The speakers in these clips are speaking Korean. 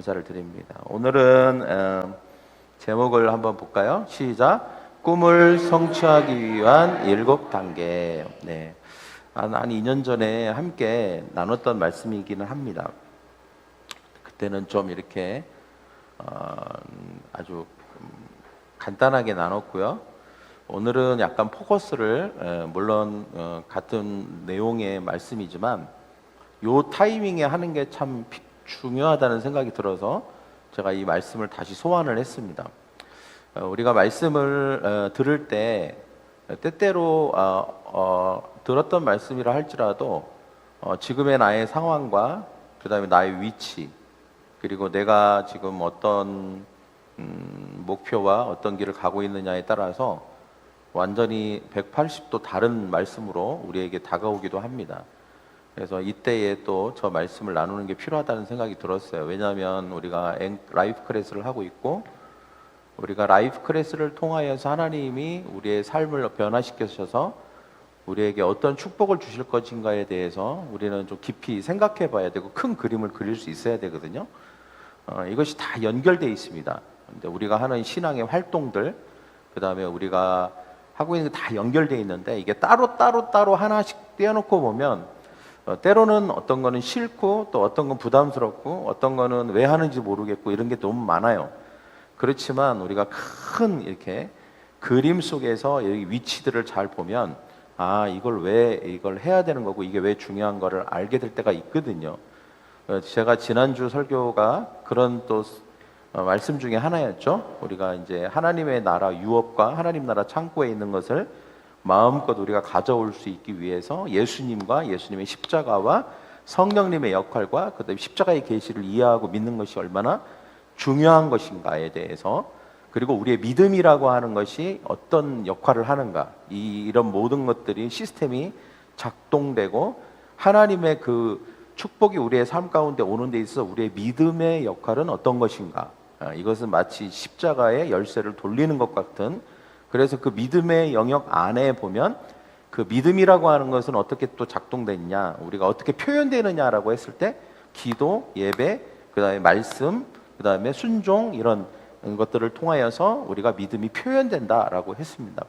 감사를 드립니다. 오늘은 제목을 한번 볼까요? 시작. 꿈을 성취하기 위한 7단계. 네. 한 2년 전에 함께 나눴던 말씀이기는 합니다. 그때는 좀 이렇게 아주 간단하게 나눴고요. 오늘은 약간 포커스를 물론 같은 내용의 말씀이지만 요 타이밍에 하는 게 참 중요하다는 생각이 들어서 제가 이 말씀을 다시 소환을 했습니다. 우리가 말씀을 들을 때 때때로 들었던 말씀이라 할지라도 지금의 나의 상황과 그 다음에 나의 위치 그리고 내가 지금 어떤 목표와 어떤 길을 가고 있느냐에 따라서 완전히 180도 다른 말씀으로 우리에게 다가오기도 합니다. 그래서 이때에 또 저 말씀을 나누는 게 필요하다는 생각이 들었어요. 왜냐하면 우리가 라이프 클래스를 하고 있고 우리가 라이프 클래스를 통하여서 하나님이 우리의 삶을 변화시켜주셔서 우리에게 어떤 축복을 주실 것인가에 대해서 우리는 좀 깊이 생각해 봐야 되고 큰 그림을 그릴 수 있어야 되거든요. 이것이 다 연결되어 있습니다. 근데 우리가 하는 신앙의 활동들 그 다음에 우리가 하고 있는 게 다 연결되어 있는데 이게 따로 하나씩 떼어놓고 보면 때로는 어떤 거는 싫고 또 어떤 건 부담스럽고 어떤 거는 왜 하는지 모르겠고 이런 게 너무 많아요. 그렇지만 우리가 큰 이렇게 그림 속에서 여기 위치들을 잘 보면 이걸 왜 이걸 해야 되는 거고 이게 왜 중요한 거를 알게 될 때가 있거든요. 제가 지난주 설교가 그런 또 말씀 중에 하나였죠. 우리가 이제 하나님의 나라 유업과 하나님 나라 창고에 있는 것을 마음껏 우리가 가져올 수 있기 위해서 예수님과 예수님의 십자가와 성령님의 역할과 그다음에 십자가의 계시를 이해하고 믿는 것이 얼마나 중요한 것인가에 대해서 그리고 우리의 믿음이라고 하는 것이 어떤 역할을 하는가 이런 모든 것들이 시스템이 작동되고 하나님의 그 축복이 우리의 삶 가운데 오는 데 있어서 우리의 믿음의 역할은 어떤 것인가 이것은 마치 십자가의 열쇠를 돌리는 것 같은 그래서 그 믿음의 영역 안에 보면 그 믿음이라고 하는 것은 어떻게 또 작동되느냐 우리가 어떻게 표현되느냐라고 했을 때 기도, 예배, 그 다음에 말씀, 그 다음에 순종 이런 것들을 통하여서 우리가 믿음이 표현된다라고 했습니다.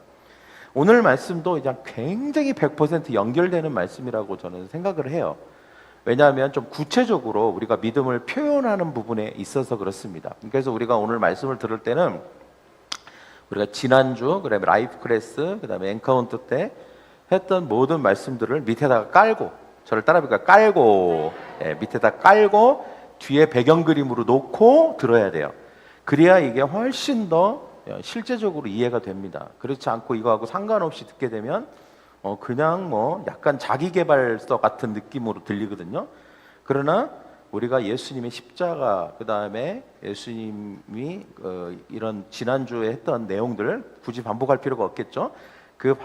오늘 말씀도 이제 굉장히 100% 연결되는 말씀이라고 저는 생각을 해요. 왜냐하면 좀 구체적으로 우리가 믿음을 표현하는 부분에 있어서 그렇습니다. 그래서 우리가 오늘 말씀을 들을 때는 우리가 지난주 그다음에 라이프 클래스 그다음에 엔카운터 때 했던 모든 말씀들을 밑에다가 깔고 저를 따라해볼까요? 깔고 밑에다 깔고 뒤에 배경 그림으로 놓고 들어야 돼요. 그래야 이게 훨씬 더 실제적으로 이해가 됩니다. 그렇지 않고 이거하고 상관없이 듣게 되면 그냥 뭐 약간 자기계발서 같은 느낌으로 들리거든요. 그러나 우리가 예수님의 십자가 그 다음에 예수님이 이런 지난주에 했던 내용들을 굳이 반복할 필요가 없겠죠. 그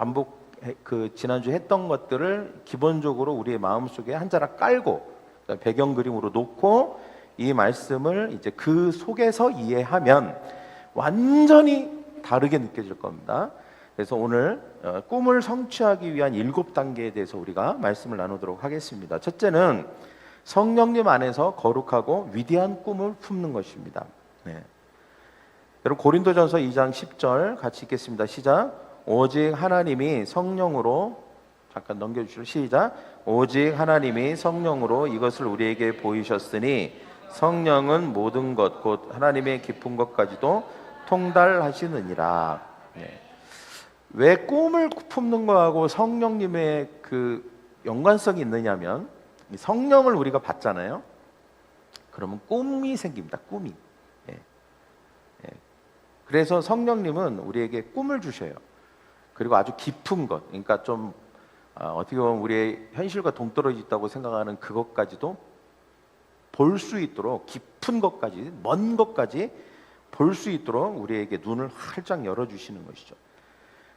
지난주에 했던 것들을 기본적으로 우리의 마음속에 한 자락 깔고 배경 그림으로 놓고 이 말씀을 이제 그 속에서 이해하면 완전히 다르게 느껴질 겁니다. 그래서 오늘 꿈을 성취하기 위한 7단계에 대해서 우리가 말씀을 나누도록 하겠습니다. 첫째는 성령님 안에서 거룩하고 위대한 꿈을 품는 것입니다. 여러분 고린도전서 2장 10절 같이 읽겠습니다. 시작. 오직 하나님이 성령으로 잠깐 넘겨주시죠. 시작. 오직 하나님이 성령으로 이것을 우리에게 보이셨으니 성령은 모든 것 곧 하나님의 깊은 것까지도 통달하시느니라. 왜 꿈을 품는 거하고 성령님의 그 연관성이 있느냐면 성령을 우리가 받잖아요. 그러면 꿈이 생깁니다. 꿈이. 그래서 성령님은 우리에게 꿈을 주셔요. 그리고 아주 깊은 것, 그러니까 좀 어떻게 보면 우리의 현실과 동떨어져 있다고 생각하는 그것까지도 볼 수 있도록 깊은 것까지, 먼 것까지 볼 수 있도록 우리에게 눈을 활짝 열어주시는 것이죠.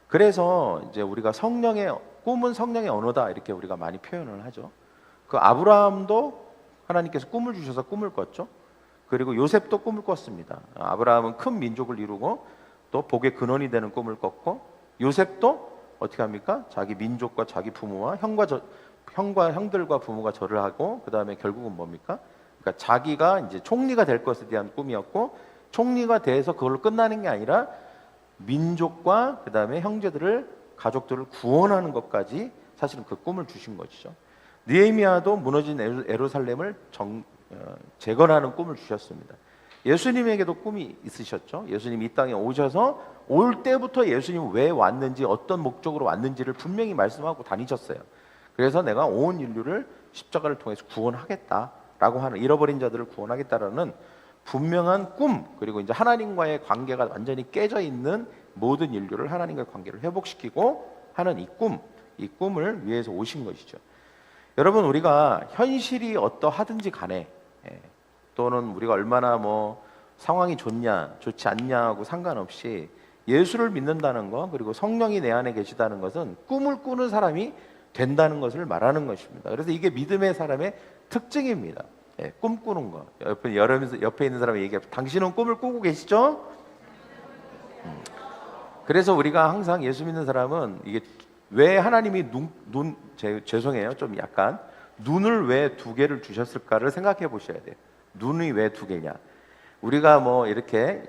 그래서 이제 우리가 꿈은 성령의 언어다 이렇게 우리가 많이 표현을 하죠. 그 아브라함도 하나님께서 꿈을 주셔서 꿈을 꿨죠. 그리고 요셉도 꿈을 꿨습니다. 아브라함은 큰 민족을 이루고 또 복의 근원이 되는 꿈을 꿨고 요셉도 어떻게 합니까? 자기 민족과 자기 부모와 형들과 부모가 절을 하고 그 다음에 결국은 뭡니까? 그러니까 자기가 이제 총리가 될 것에 대한 꿈이었고, 총리가 돼서 그걸로 끝나는 게 아니라 민족과 그다음에 형제들을, 가족들을 구원하는 것까지 사실은 그 꿈을 주신 것이죠. 느헤미야도 무너진 예루살렘을 재건하는 꿈을 주셨습니다. 예수님에게도 꿈이 있으셨죠. 예수님 이 땅에 오셔서 올 때부터 예수님 왜 왔는지, 어떤 목적으로 왔는지를 분명히 말씀하고 다니셨어요. 그래서 내가 온 인류를 십자가를 통해서 구원하겠다라고 하는, 잃어버린 자들을 구원하겠다라는 분명한 꿈, 그리고 이제 하나님과의 관계가 완전히 깨져 있는 모든 인류를 하나님과의 관계를 회복시키고 하는 이 꿈을 위해서 오신 것이죠. 여러분, 우리가 현실이 어떠하든지 간에, 또는 우리가 얼마나 뭐 상황이 좋냐 좋지 않냐하고 상관없이 예수를 믿는다는 것, 그리고 성령이 내 안에 계시다는 것은 꿈을 꾸는 사람이 된다는 것을 말하는 것입니다. 그래서 이게 믿음의 사람의 특징입니다. 꿈꾸는 거. 옆에 있는 사람이 얘기해, 당신은 꿈을 꾸고 계시죠? 그래서 우리가 항상 예수 믿는 사람은, 이게 왜 하나님이 죄송해요, 좀 약간 눈을 왜 두 개를 주셨을까를 생각해 보셔야 돼요. 눈이 왜 두 개냐? 우리가 뭐 이렇게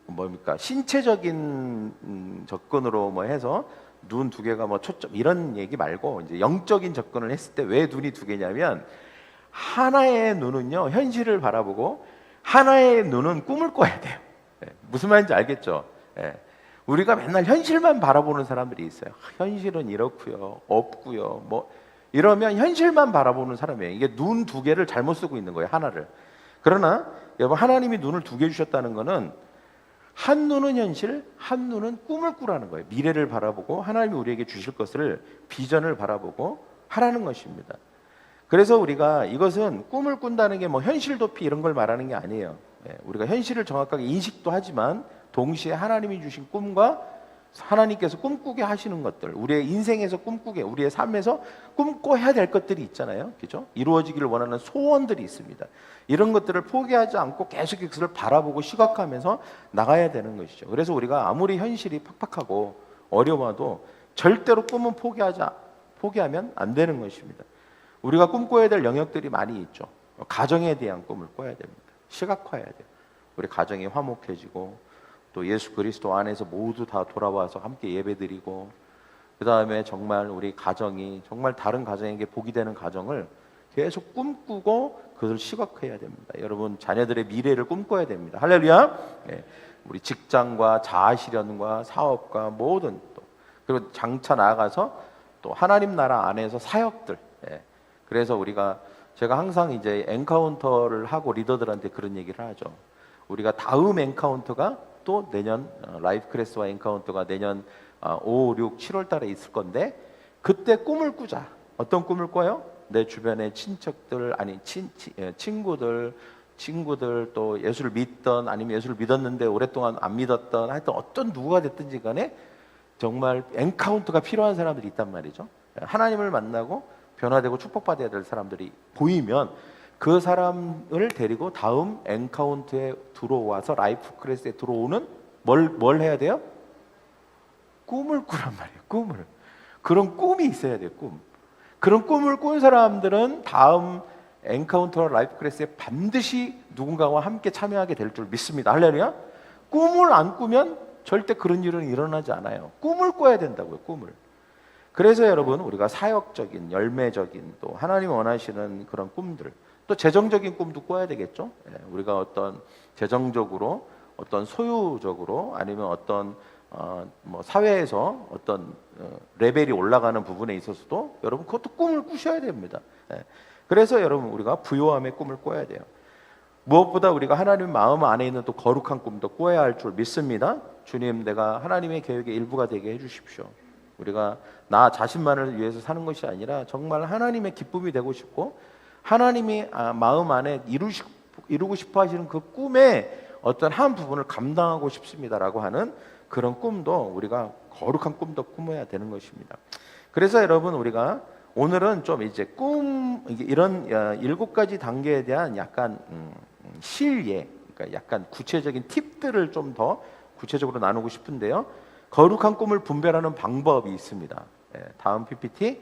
뭡니까, 신체적인 접근으로 뭐 해서 눈 두 개가 뭐 초점 이런 얘기 말고, 이제 영적인 접근을 했을 때 왜 눈이 두 개냐면, 하나의 눈은요 현실을 바라보고, 하나의 눈은 꿈을 꿔야 돼요. 무슨 말인지 알겠죠? 우리가 맨날 현실만 바라보는 사람들이 있어요. 현실은 이렇고요, 없고요, 뭐 이러면 현실만 바라보는 사람이에요. 이게 눈 두 개를 잘못 쓰고 있는 거예요, 하나를. 그러나 여러분, 하나님이 눈을 두 개 주셨다는 거는, 한 눈은 현실, 한 눈은 꿈을 꾸라는 거예요. 미래를 바라보고 하나님이 우리에게 주실 것을, 비전을 바라보고 하라는 것입니다. 그래서 우리가 이것은, 꿈을 꾼다는 게 뭐 현실 도피 이런 걸 말하는 게 아니에요. 우리가 현실을 정확하게 인식도 하지만 동시에 하나님이 주신 꿈과 하나님께서 꿈꾸게 하시는 것들, 우리의 인생에서 꿈꾸게, 우리의 삶에서 꿈꿔야 될 것들이 있잖아요. 그죠? 이루어지기를 원하는 소원들이 있습니다. 이런 것들을 포기하지 않고 계속 그것을 바라보고 시각화하면서 나가야 되는 것이죠. 그래서 우리가 아무리 현실이 팍팍하고 어려워도 절대로 꿈은 포기하면 안 되는 것입니다. 우리가 꿈꿔야 될 영역들이 많이 있죠. 가정에 대한 꿈을 꿔야 됩니다. 시각화해야 돼요. 우리 가정이 화목해지고, 또 예수 그리스도 안에서 모두 다 돌아와서 함께 예배드리고, 그 다음에 정말 우리 가정이 정말 다른 가정에게 복이 되는 가정을 계속 꿈꾸고 그것을 시각화해야 됩니다. 여러분, 자녀들의 미래를 꿈꿔야 됩니다. 할렐루야. 우리 직장과 자아실현과 사업과 모든, 또 그리고 장차 나아가서 또 하나님 나라 안에서 사역들. 그래서 제가 항상 이제 엔카운터를 하고 리더들한테 그런 얘기를 하죠. 우리가 다음 엔카운터가 또 내년, 라이프 클래스와 엔카운터가 내년 5, 6, 7월 달에 있을 건데, 그때 꿈을 꾸자. 어떤 꿈을 꿔요? 내 주변의 친척들, 아니 친구들, 또 예수를 믿던, 아니면 예수를 믿었는데 오랫동안 안 믿었던, 하여튼 어떤 누구가 됐든지 간에 정말 엔카운터가 필요한 사람들이 있단 말이죠. 하나님을 만나고 변화되고 축복받아야 될 사람들이 보이면, 그 사람을 데리고 다음 엔카운트에 들어와서 라이프 클래스에 들어오는, 뭘 해야 돼요? 꿈을 꾸란 말이에요. 꿈을. 그런 꿈이 있어야 돼요. 꿈. 그런 꿈을 꾼 사람들은 다음 엔카운터 라이프 클래스에 반드시 누군가와 함께 참여하게 될 줄 믿습니다. 할렐루야. 꿈을 안 꾸면 절대 그런 일은 일어나지 않아요. 꿈을 꿔야 된다고요. 꿈을. 그래서 여러분, 우리가 사역적인, 열매적인, 또 하나님 원하시는 그런 꿈들, 또 재정적인 꿈도 꿔야 되겠죠. 우리가 어떤 재정적으로, 어떤 소유적으로, 아니면 어떤 뭐 사회에서 어떤 레벨이 올라가는 부분에 있어서도 여러분, 그것도 꿈을 꾸셔야 됩니다. 그래서 여러분, 우리가 부요함의 꿈을 꿔야 돼요. 무엇보다 우리가 하나님 마음 안에 있는 또 거룩한 꿈도 꿔야 할 줄 믿습니다. 주님, 내가 하나님의 계획의 일부가 되게 해주십시오. 우리가 나 자신만을 위해서 사는 것이 아니라 정말 하나님의 기쁨이 되고 싶고, 하나님이 마음 안에 이루고 싶어 하시는 그 꿈의 어떤 한 부분을 감당하고 싶습니다라고 하는 그런 꿈도, 우리가 거룩한 꿈도 꾸며야 되는 것입니다. 그래서 여러분, 우리가 오늘은 좀 이제 이런 7가지 단계에 대한 약간 실예, 그러니까 약간 구체적인 팁들을 좀 더 구체적으로 나누고 싶은데요. 거룩한 꿈을 분별하는 방법이 있습니다. 다음 PPT.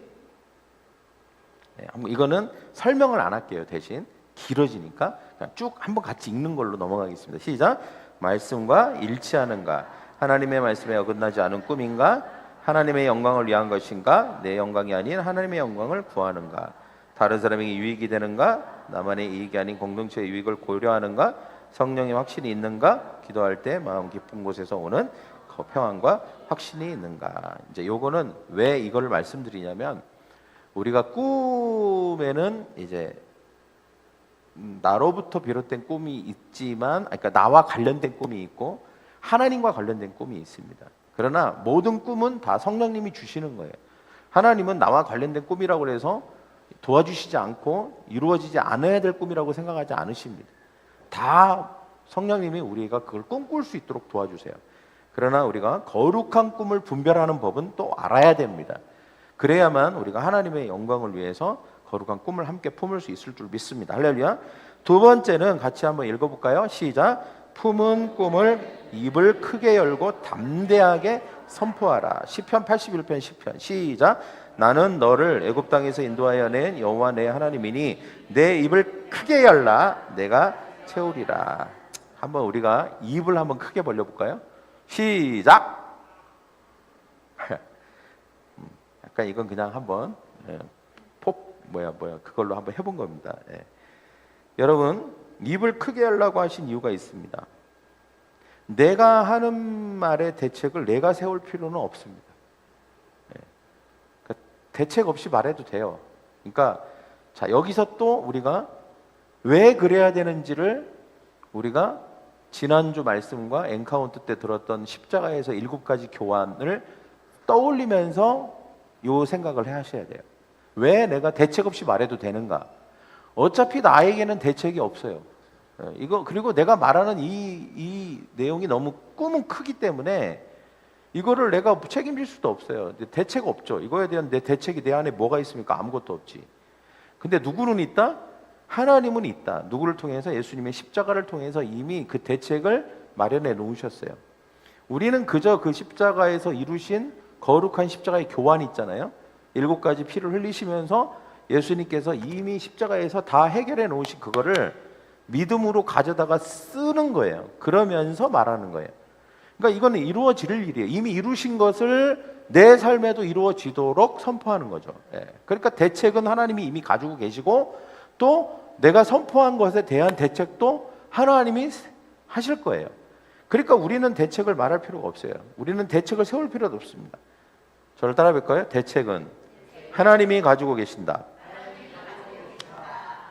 이거는 설명을 안 할게요. 대신 길어지니까 그냥 쭉 한번 같이 읽는 걸로 넘어가겠습니다. 시작. 말씀과 일치하는가? 하나님의 말씀에 어긋나지 않은 꿈인가? 하나님의 영광을 위한 것인가? 내 영광이 아닌 하나님의 영광을 구하는가? 다른 사람에게 유익이 되는가? 나만의 이익이 아닌 공동체의 유익을 고려하는가? 성령의 확신이 있는가? 기도할 때 마음 깊은 곳에서 오는 그 평안과 확신이 있는가? 이제 요거는 왜 이거를 말씀드리냐면, 우리가 꿈에는 이제 나로부터 비롯된 꿈이 있지만, 그러니까 나와 관련된 꿈이 있고 하나님과 관련된 꿈이 있습니다. 그러나 모든 꿈은 다 성령님이 주시는 거예요. 하나님은 나와 관련된 꿈이라고 해서 도와주시지 않고 이루어지지 않아야 될 꿈이라고 생각하지 않으십니다. 다 성령님이 우리가 그걸 꿈꿀 수 있도록 도와주세요. 그러나 우리가 거룩한 꿈을 분별하는 법은 또 알아야 됩니다. 그래야만 우리가 하나님의 영광을 위해서 거룩한 꿈을 함께 품을 수 있을 줄 믿습니다. 할렐루야. 두 번째는 같이 한번 읽어볼까요? 시작. 품은 꿈을 입을 크게 열고 담대하게 선포하라. 시편 81편 10편 시작. 나는 너를 애굽 땅에서 인도하여 낸 여호와 내 하나님이니 내 입을 크게 열라 내가 채우리라. 한번 우리가 입을 한번 크게 벌려볼까요? 시작. 약간 이건 그냥 한번 그걸로 한번 해본 겁니다. 여러분, 입을 크게 열라고 하신 이유가 있습니다. 내가 하는 말의 대책을 내가 세울 필요는 없습니다. 그러니까 대책 없이 말해도 돼요. 그러니까 자, 여기서 또 우리가 왜 그래야 되는지를 우리가 지난주 말씀과 엔카운트 때 들었던 십자가에서 7가지 교환을 떠올리면서 요 생각을 하셔야 돼요. 왜 내가 대책 없이 말해도 되는가? 어차피 나에게는 대책이 없어요. 그리고 내가 말하는 이 내용이 너무 꿈은 크기 때문에 이거를 내가 책임질 수도 없어요. 대책 없죠. 이거에 대한 내 대책이 내 안에 뭐가 있습니까? 아무것도 없지. 근데 누구는 있다? 하나님은 있다. 누구를 통해서? 예수님의 십자가를 통해서 이미 그 대책을 마련해 놓으셨어요. 우리는 그저 그 십자가에서 이루신 거룩한 십자가의 교환이 있잖아요. 7가지 피를 흘리시면서 예수님께서 이미 십자가에서 다 해결해 놓으신 그거를 믿음으로 가져다가 쓰는 거예요. 그러면서 말하는 거예요. 그러니까 이거는 이루어질 일이에요. 이미 이루신 것을 내 삶에도 이루어지도록 선포하는 거죠. 그러니까 대책은 하나님이 이미 가지고 계시고 또 내가 선포한 것에 대한 대책도 하나님이 하실 거예요. 그러니까 우리는 대책을 말할 필요가 없어요. 우리는 대책을 세울 필요도 없습니다. 저를 따라 볼까요? 대책은 하나님이 가지고 계신다.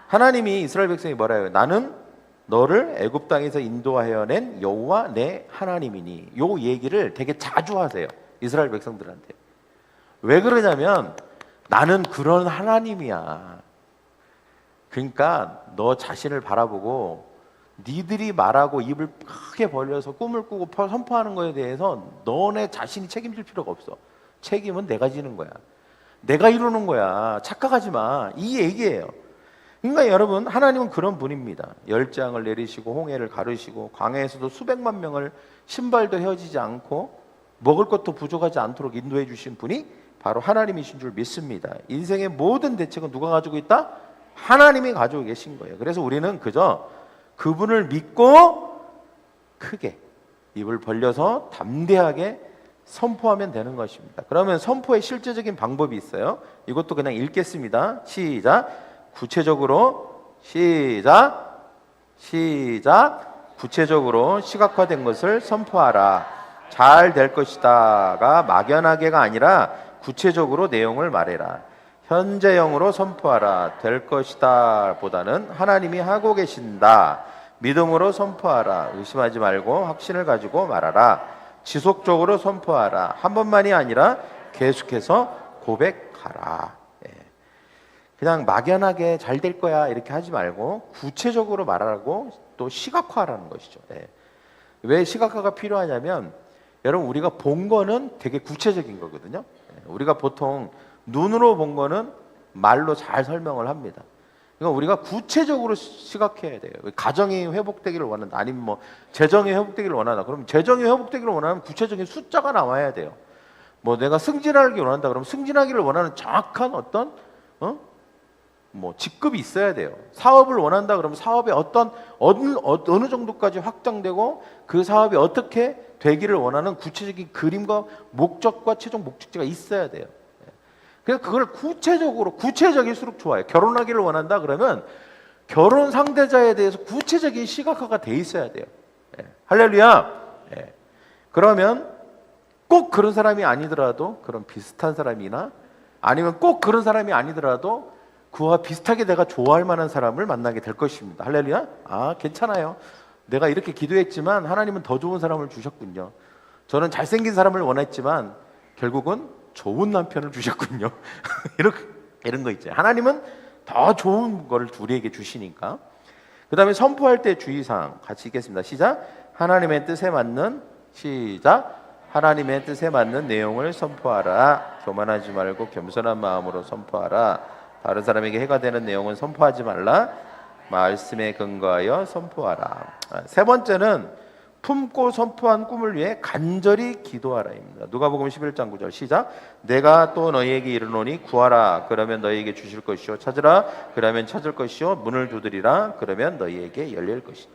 하나님이 이스라엘 백성이 뭐라 해요? 나는 너를 애굽 땅에서 인도하여 낸 여호와 내 하나님이니. 요 얘기를 되게 자주 하세요. 이스라엘 백성들한테. 왜 그러냐면 나는 그런 하나님이야. 그러니까 너 자신을 바라보고 니들이 말하고 입을 크게 벌려서 꿈을 꾸고 선포하는 거에 대해서 너네 자신이 책임질 필요가 없어. 책임은 내가 지는 거야. 내가 이루는 거야. 착각하지 마. 이 얘기예요. 그러니까 여러분, 하나님은 그런 분입니다. 열장을 내리시고 홍해를 가르시고 광야에서도 수백만 명을 신발도 헤어지지 않고 먹을 것도 부족하지 않도록 인도해 주신 분이 바로 하나님이신 줄 믿습니다. 인생의 모든 대책은 누가 가지고 있다? 하나님이 가지고 계신 거예요. 그래서 우리는 그저 그분을 믿고 크게 입을 벌려서 담대하게 선포하면 되는 것입니다. 그러면 선포의 실제적인 방법이 있어요. 이것도 그냥 읽겠습니다. 시작. 구체적으로 구체적으로 시각화된 것을 선포하라. 잘 될 것이다가 막연하게가 아니라 구체적으로 내용을 말해라. 현재형으로 선포하라. 될 것이다 보다는 하나님이 하고 계신다. 믿음으로 선포하라. 의심하지 말고 확신을 가지고 말하라. 지속적으로 선포하라. 한 번만이 아니라 계속해서 고백하라. 그냥 막연하게 잘 될 거야 이렇게 하지 말고 구체적으로 말하고 또 시각화하라는 것이죠. 왜 시각화가 필요하냐면 여러분, 우리가 본 거는 되게 구체적인 거거든요. 우리가 보통 눈으로 본 거는 말로 잘 설명을 합니다. 그러니까 우리가 구체적으로 시각해야 돼요. 가정이 회복되기를 원한다. 아니면 뭐 재정이 회복되기를 원한다. 그럼 재정이 회복되기를 원하면 구체적인 숫자가 나와야 돼요. 뭐 내가 승진하기를 원한다. 그러면 승진하기를 원하는 정확한 어떤 뭐 직급이 있어야 돼요. 사업을 원한다 그러면 사업의 어느 정도까지 확장되고 그 사업이 어떻게 되기를 원하는 구체적인 그림과 목적과 최종 목적지가 있어야 돼요. 그래서 그걸 구체적일수록 좋아요. 결혼하기를 원한다 그러면 결혼 상대자에 대해서 구체적인 시각화가 돼 있어야 돼요. 할렐루야. 그러면 꼭 그런 사람이 아니더라도 그런 비슷한 사람이나 아니면 꼭 그런 사람이 아니더라도 그와 비슷하게 내가 좋아할 만한 사람을 만나게 될 것입니다. 할렐루야. 아, 괜찮아요. 내가 이렇게 기도했지만 하나님은 더 좋은 사람을 주셨군요. 저는 잘생긴 사람을 원했지만 결국은 좋은 남편을 주셨군요. 이런 거 있죠. 하나님은 더 좋은 거를 우리에게 주시니까. 그 다음에 선포할 때 주의사항 같이 읽겠습니다. 시작. 하나님의 뜻에 맞는 하나님의 뜻에 맞는 내용을 선포하라. 교만하지 말고 겸손한 마음으로 선포하라. 다른 사람에게 해가 되는 내용은 선포하지 말라. 말씀에 근거하여 선포하라. 세 번째는 품고 선포한 꿈을 위해 간절히 기도하라입니다. 누가복음 11장 9절 시작. 내가 또 너희에게 이르노니 구하라 그러면 너희에게 주실 것이요 찾으라 그러면 찾을 것이요 문을 두드리라 그러면 너희에게 열릴 것이다.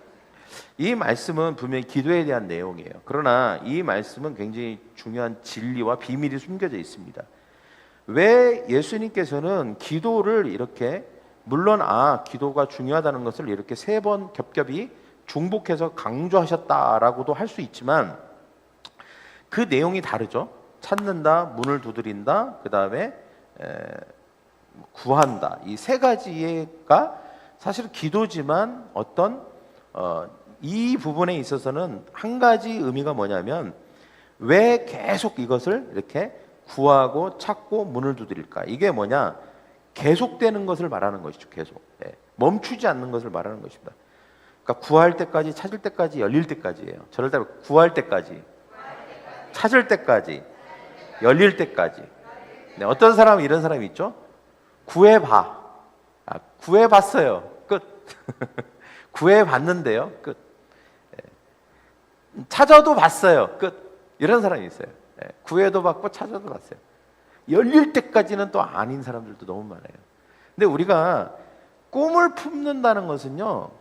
이 말씀은 분명히 기도에 대한 내용이에요. 그러나 이 말씀은 굉장히 중요한 진리와 비밀이 숨겨져 있습니다. 왜 예수님께서는 기도를 이렇게 물론 기도가 중요하다는 것을 이렇게 세 번 겹겹이 중복해서 강조하셨다라고도 할 수 있지만 그 내용이 다르죠. 찾는다, 문을 두드린다, 그 다음에 구한다. 이 세 가지가 사실 기도지만 이 부분에 있어서는 한 가지 의미가 뭐냐면 왜 계속 이것을 이렇게 구하고 찾고 문을 두드릴까? 이게 뭐냐? 계속되는 것을 말하는 것이죠. 계속 멈추지 않는 것을 말하는 것입니다. 그러니까 구할 때까지, 찾을 때까지, 열릴 때까지예요. 저럴 때 구할 때까지, 찾을 때까지, 열릴 때까지. 어떤 사람은 이런 사람이 있죠. 구해봐. 구해봤어요. 끝. 구해봤는데요. 끝. 찾아도 봤어요. 끝. 이런 사람이 있어요. 구해도 받고 찾아도 봤어요. 열릴 때까지는 또 아닌 사람들도 너무 많아요. 근데 우리가 꿈을 품는다는 것은요,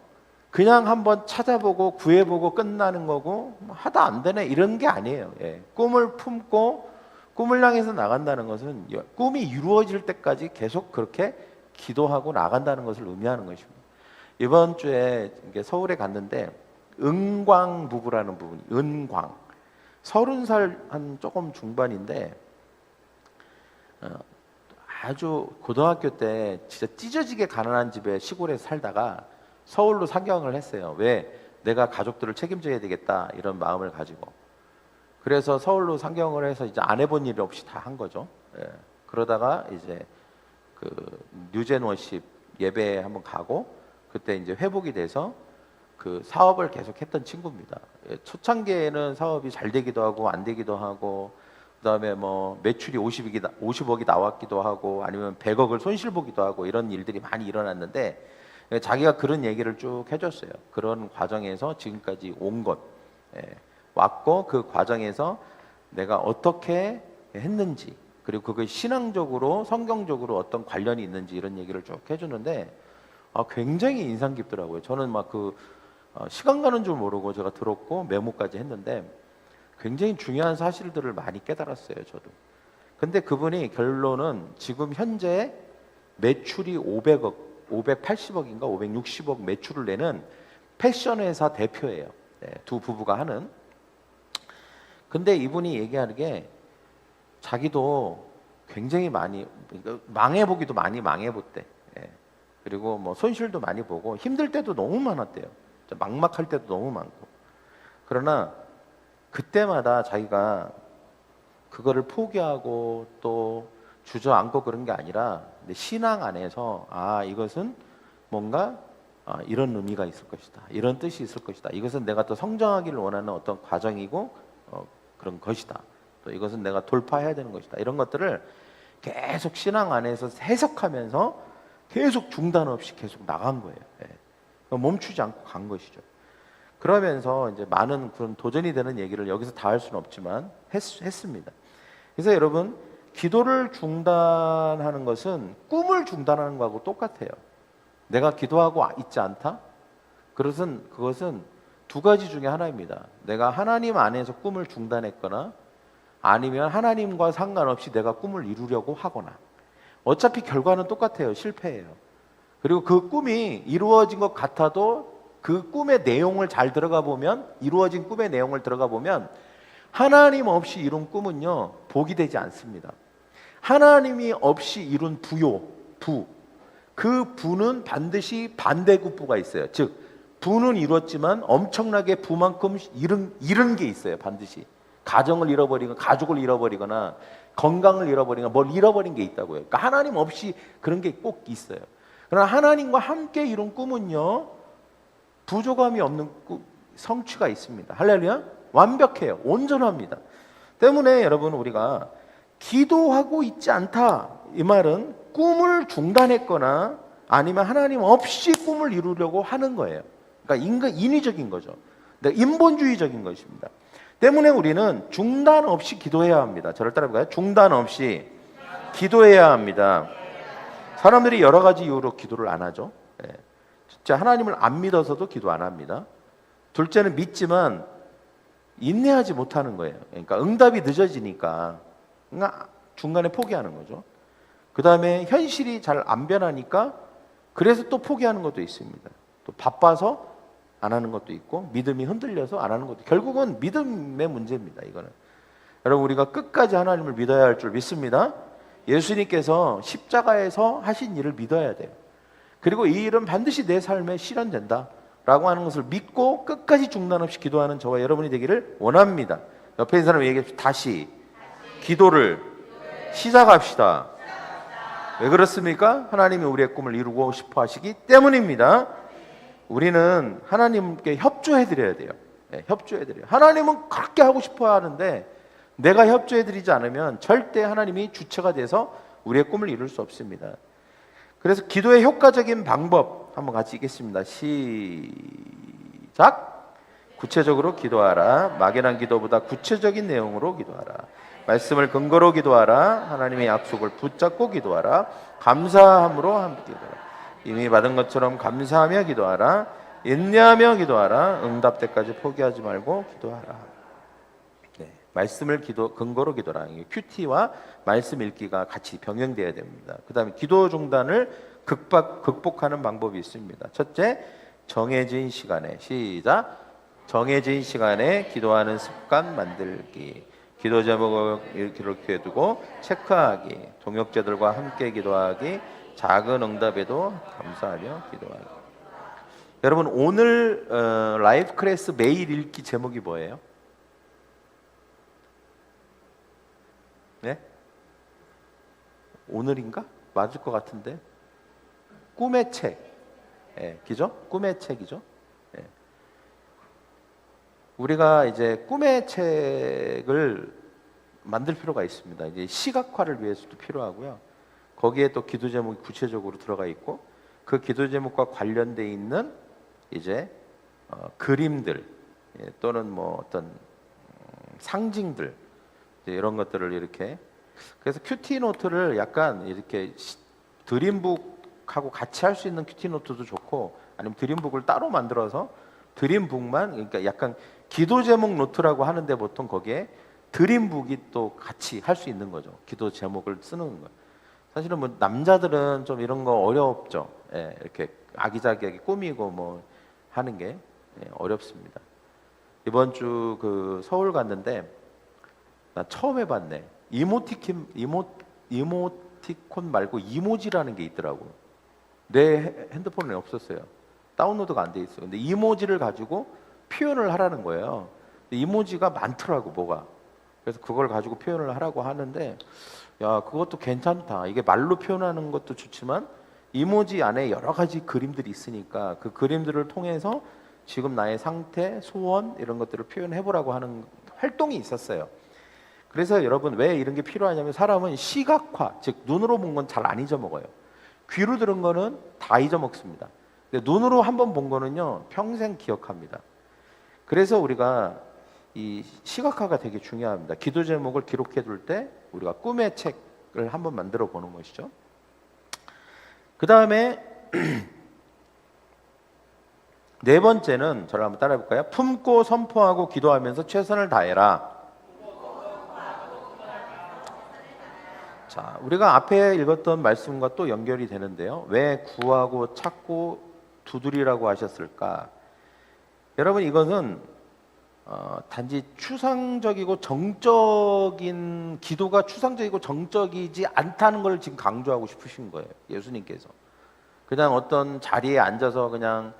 그냥 한번 찾아보고 구해보고 끝나는 거고 하다 안 되네 이런 게 아니에요. 꿈을 품고 꿈을 향해서 나간다는 것은 꿈이 이루어질 때까지 계속 그렇게 기도하고 나간다는 것을 의미하는 것입니다. 이번 주에 서울에 갔는데 은광 부부라는 부분이 은광 30살 한 조금 중반인데 아주 고등학교 때 진짜 찢어지게 가난한 집에 시골에 살다가 서울로 상경을 했어요. 왜? 내가 가족들을 책임져야 되겠다 이런 마음을 가지고. 그래서 서울로 상경을 해서 이제 안 해본 일 없이 다 한 거죠. 그러다가 이제 그 뉴젠워십 예배에 한번 가고 그때 이제 회복이 돼서 그 사업을 계속했던 친구입니다. 초창기에는 사업이 잘 되기도 하고 안 되기도 하고 그다음에 뭐 매출이 50억이 나왔기도 하고 아니면 100억을 손실 보기도 하고 이런 일들이 많이 일어났는데 자기가 그런 얘기를 쭉 해줬어요. 그런 과정에서 지금까지 온 것 왔고 그 과정에서 내가 어떻게 했는지 그리고 그게 신앙적으로 성경적으로 어떤 관련이 있는지 이런 얘기를 쭉 해주는데 굉장히 인상 깊더라고요. 저는 막 시간 가는 줄 모르고 제가 들었고 메모까지 했는데 굉장히 중요한 사실들을 많이 깨달았어요. 저도. 근데 그분이 결론은 지금 현재 매출이 580억인가 560억 매출을 내는 패션 회사 대표예요. 두 부부가 하는. 근데 이분이 얘기하는 게 자기도 굉장히 많이 망해보기도 많이 망해봤대. 그리고 뭐 손실도 많이 보고 힘들 때도 너무 많았대요. 막막할 때도 너무 많고. 그러나 그때마다 자기가 그거를 포기하고 또 주저앉고 그런 게 아니라 신앙 안에서 이것은 뭔가 이런 의미가 있을 것이다. 이런 뜻이 있을 것이다. 이것은 내가 또 성장하기를 원하는 어떤 과정이고 그런 것이다. 또 이것은 내가 돌파해야 되는 것이다. 이런 것들을 계속 신앙 안에서 해석하면서 계속 중단 없이 계속 나간 거예요. 멈추지 않고 간 것이죠. 그러면서 이제 많은 그런 도전이 되는 얘기를 여기서 다 할 수는 없지만 했습니다. 그래서 여러분 기도를 중단하는 것은 꿈을 중단하는 거하고 똑같아요. 내가 기도하고 있지 않다? 그것은 두 가지 중에 하나입니다. 내가 하나님 안에서 꿈을 중단했거나 아니면 하나님과 상관없이 내가 꿈을 이루려고 하거나, 어차피 결과는 똑같아요. 실패예요. 그리고 그 꿈이 이루어진 것 같아도 그 꿈의 내용을 잘 들어가 보면, 이루어진 꿈의 내용을 들어가 보면 하나님 없이 이룬 꿈은요, 복이 되지 않습니다. 하나님이 없이 이룬 그 부는 반드시 반대급부가 있어요. 즉 부는 이뤘지만 엄청나게 부만큼 잃은 게 있어요. 반드시 가정을 잃어버리거나 가족을 잃어버리거나 건강을 잃어버리거나 뭘 잃어버린 게 있다고요. 그러니까 하나님 없이 그런 게 꼭 있어요. 그러나 하나님과 함께 이룬 꿈은요, 부족함이 없는 성취가 있습니다. 할렐루야. 완벽해요. 온전합니다. 때문에 여러분, 우리가 기도하고 있지 않다, 이 말은 꿈을 중단했거나 아니면 하나님 없이 꿈을 이루려고 하는 거예요. 그러니까 인위적인 거죠. 인본주의적인 것입니다. 때문에 우리는 중단 없이 기도해야 합니다. 저를 따라해볼까요? 중단 없이 기도해야 합니다. 사람들이 여러 가지 이유로 기도를 안 하죠. 진짜 하나님을 안 믿어서도 기도 안 합니다. 둘째는 믿지만 인내하지 못하는 거예요. 그러니까 응답이 늦어지니까 중간에 포기하는 거죠. 그 다음에 현실이 잘 안 변하니까 그래서 또 포기하는 것도 있습니다. 또 바빠서 안 하는 것도 있고, 믿음이 흔들려서 안 하는 것도, 결국은 믿음의 문제입니다. 이거는 여러분, 우리가 끝까지 하나님을 믿어야 할 줄 믿습니다. 예수님께서 십자가에서 하신 일을 믿어야 돼요. 그리고 이 일은 반드시 내 삶에 실현된다 라고 하는 것을 믿고 끝까지 중단 없이 기도하는 저와 여러분이 되기를 원합니다. 옆에 있는 사람 얘기합시다. 다시 기도를 시작합시다. 왜 그렇습니까? 하나님이 우리의 꿈을 이루고 싶어 하시기 때문입니다. 우리는 하나님께 협조해 드려야 돼요. 협조해 드려요. 하나님은 그렇게 하고 싶어 하는데 내가 협조해 드리지 않으면 절대 하나님이 주체가 돼서 우리의 꿈을 이룰 수 없습니다. 그래서 기도의 효과적인 방법 한번 같이 읽겠습니다. 시작. 구체적으로 기도하라. 막연한 기도보다 구체적인 내용으로 기도하라. 말씀을 근거로 기도하라. 하나님의 약속을 붙잡고 기도하라. 감사함으로 함께 기도하라. 이미 받은 것처럼 감사하며 기도하라. 인내하며 기도하라. 응답 때까지 포기하지 말고 기도하라. 말씀을 근거로 기도라. 큐티와 말씀 읽기가 같이 병행돼야 됩니다. 그 다음에 기도 중단을 극복하는 방법이 있습니다. 첫째, 정해진 시간에, 시작. 정해진 시간에 기도하는 습관 만들기. 기도 제목을 기록해 두고 체크하기. 동역자들과 함께 기도하기. 작은 응답에도 감사하며 기도하기. 여러분, 오늘 라이프 클래스 매일 읽기 제목이 뭐예요? 네? 오늘인가? 맞을 것 같은데. 꿈의 책. 기죠? 꿈의 책이죠. 우리가 이제 꿈의 책을 만들 필요가 있습니다. 이제 시각화를 위해서도 필요하고요. 거기에 또 기도 제목이 구체적으로 들어가 있고, 그 기도 제목과 관련돼 있는 이제 그림들, 또는 뭐 어떤 상징들, 이런 것들을 이렇게, 그래서 큐티 노트를 약간 이렇게 드림북하고 같이 할 수 있는 큐티 노트도 좋고, 아니면 드림북을 따로 만들어서 드림북만, 그러니까 약간 기도 제목 노트라고 하는데 보통 거기에 드림북이 또 같이 할 수 있는 거죠. 기도 제목을 쓰는 거. 사실은 뭐 남자들은 좀 이런 거 어렵죠. 이렇게 아기자기하게 꾸미고 뭐 하는 게 어렵습니다. 이번 주 그 서울 갔는데 나 처음 해봤네. 이모티콘 말고 이모지라는 게 있더라고. 내 핸드폰에 없었어요. 다운로드가 안 돼 있어요. 근데 이모지를 가지고 표현을 하라는 거예요. 이모지가 많더라고, 뭐가. 그래서 그걸 가지고 표현을 하라고 하는데, 야, 그것도 괜찮다. 이게 말로 표현하는 것도 좋지만 이모지 안에 여러 가지 그림들이 있으니까 그 그림들을 통해서 지금 나의 상태, 소원 이런 것들을 표현해 보라고 하는 활동이 있었어요. 그래서 여러분, 왜 이런 게 필요하냐면, 사람은 시각화, 즉 눈으로 본 건 잘 안 잊어먹어요. 귀로 들은 거는 다 잊어먹습니다. 근데 눈으로 한번 본 거는요, 평생 기억합니다. 그래서 우리가 이 시각화가 되게 중요합니다. 기도 제목을 기록해 둘 때 우리가 꿈의 책 방식을 한번 만들어 보는 것이죠. 그 다음에 네 번째는 저를 한번 따라해 볼까요? 품고 선포하고 기도하면서 최선을 다해라. 자, 우리가 앞에 읽었던 말씀과 또 연결이 되는데요. 왜 구하고 찾고 두드리라고 하셨을까? 여러분, 이것은 단지 추상적이고 정적인 기도가 추상적이고 정적이지 않다는 걸 지금 강조하고 싶으신 거예요. 예수님께서 그냥 어떤 자리에 앉아서 그냥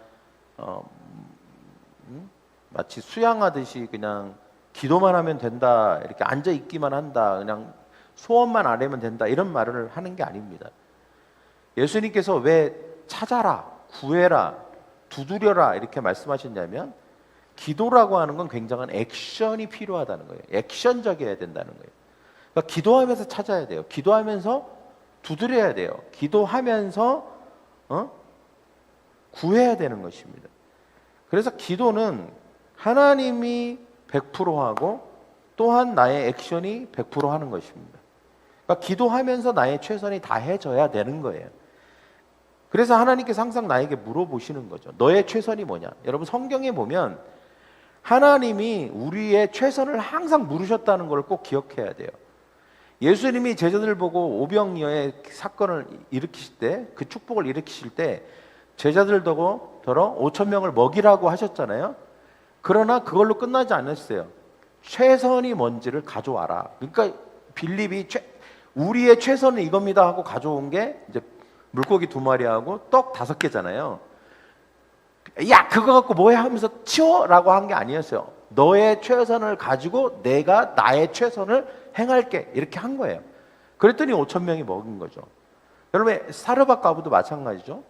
마치 수양하듯이 그냥 기도만 하면 된다, 이렇게 앉아 있기만 한다, 그냥 소원만 아뢰면 된다, 이런 말을 하는 게 아닙니다. 예수님께서 왜 찾아라, 구해라, 두드려라 이렇게 말씀하셨냐면 기도라고 하는 건 굉장한 액션이 필요하다는 거예요. 액션적이어야 된다는 거예요. 그러니까 기도하면서 찾아야 돼요. 기도하면서 두드려야 돼요. 기도하면서 구해야 되는 것입니다. 그래서 기도는 하나님이 100% 하고 또한 나의 액션이 100% 하는 것입니다. 그러니까 기도하면서 나의 최선이 다해져야 되는 거예요. 그래서 하나님께서 항상 나에게 물어보시는 거죠. 너의 최선이 뭐냐? 여러분, 성경에 보면 하나님이 우리의 최선을 항상 물으셨다는 걸 꼭 기억해야 돼요. 예수님이 제자들 보고 오병이어의 사건을 일으키실 때, 그 축복을 일으키실 때 제자들 더러 5,000명을 먹이라고 하셨잖아요. 그러나 그걸로 끝나지 않았어요. 최선이 뭔지를 가져와라. 그러니까 빌립이 우리의 최선은 이겁니다 하고 가져온 게 이제 물고기 2마리하고 떡 5개잖아요. 야, 그거 갖고 뭐해 하면서 치워라고 한 게 아니었어요. 너의 최선을 가지고 내가 나의 최선을 행할게, 이렇게 한 거예요. 그랬더니 5,000명이 먹은 거죠. 여러분, 사르밧 가부도 마찬가지죠.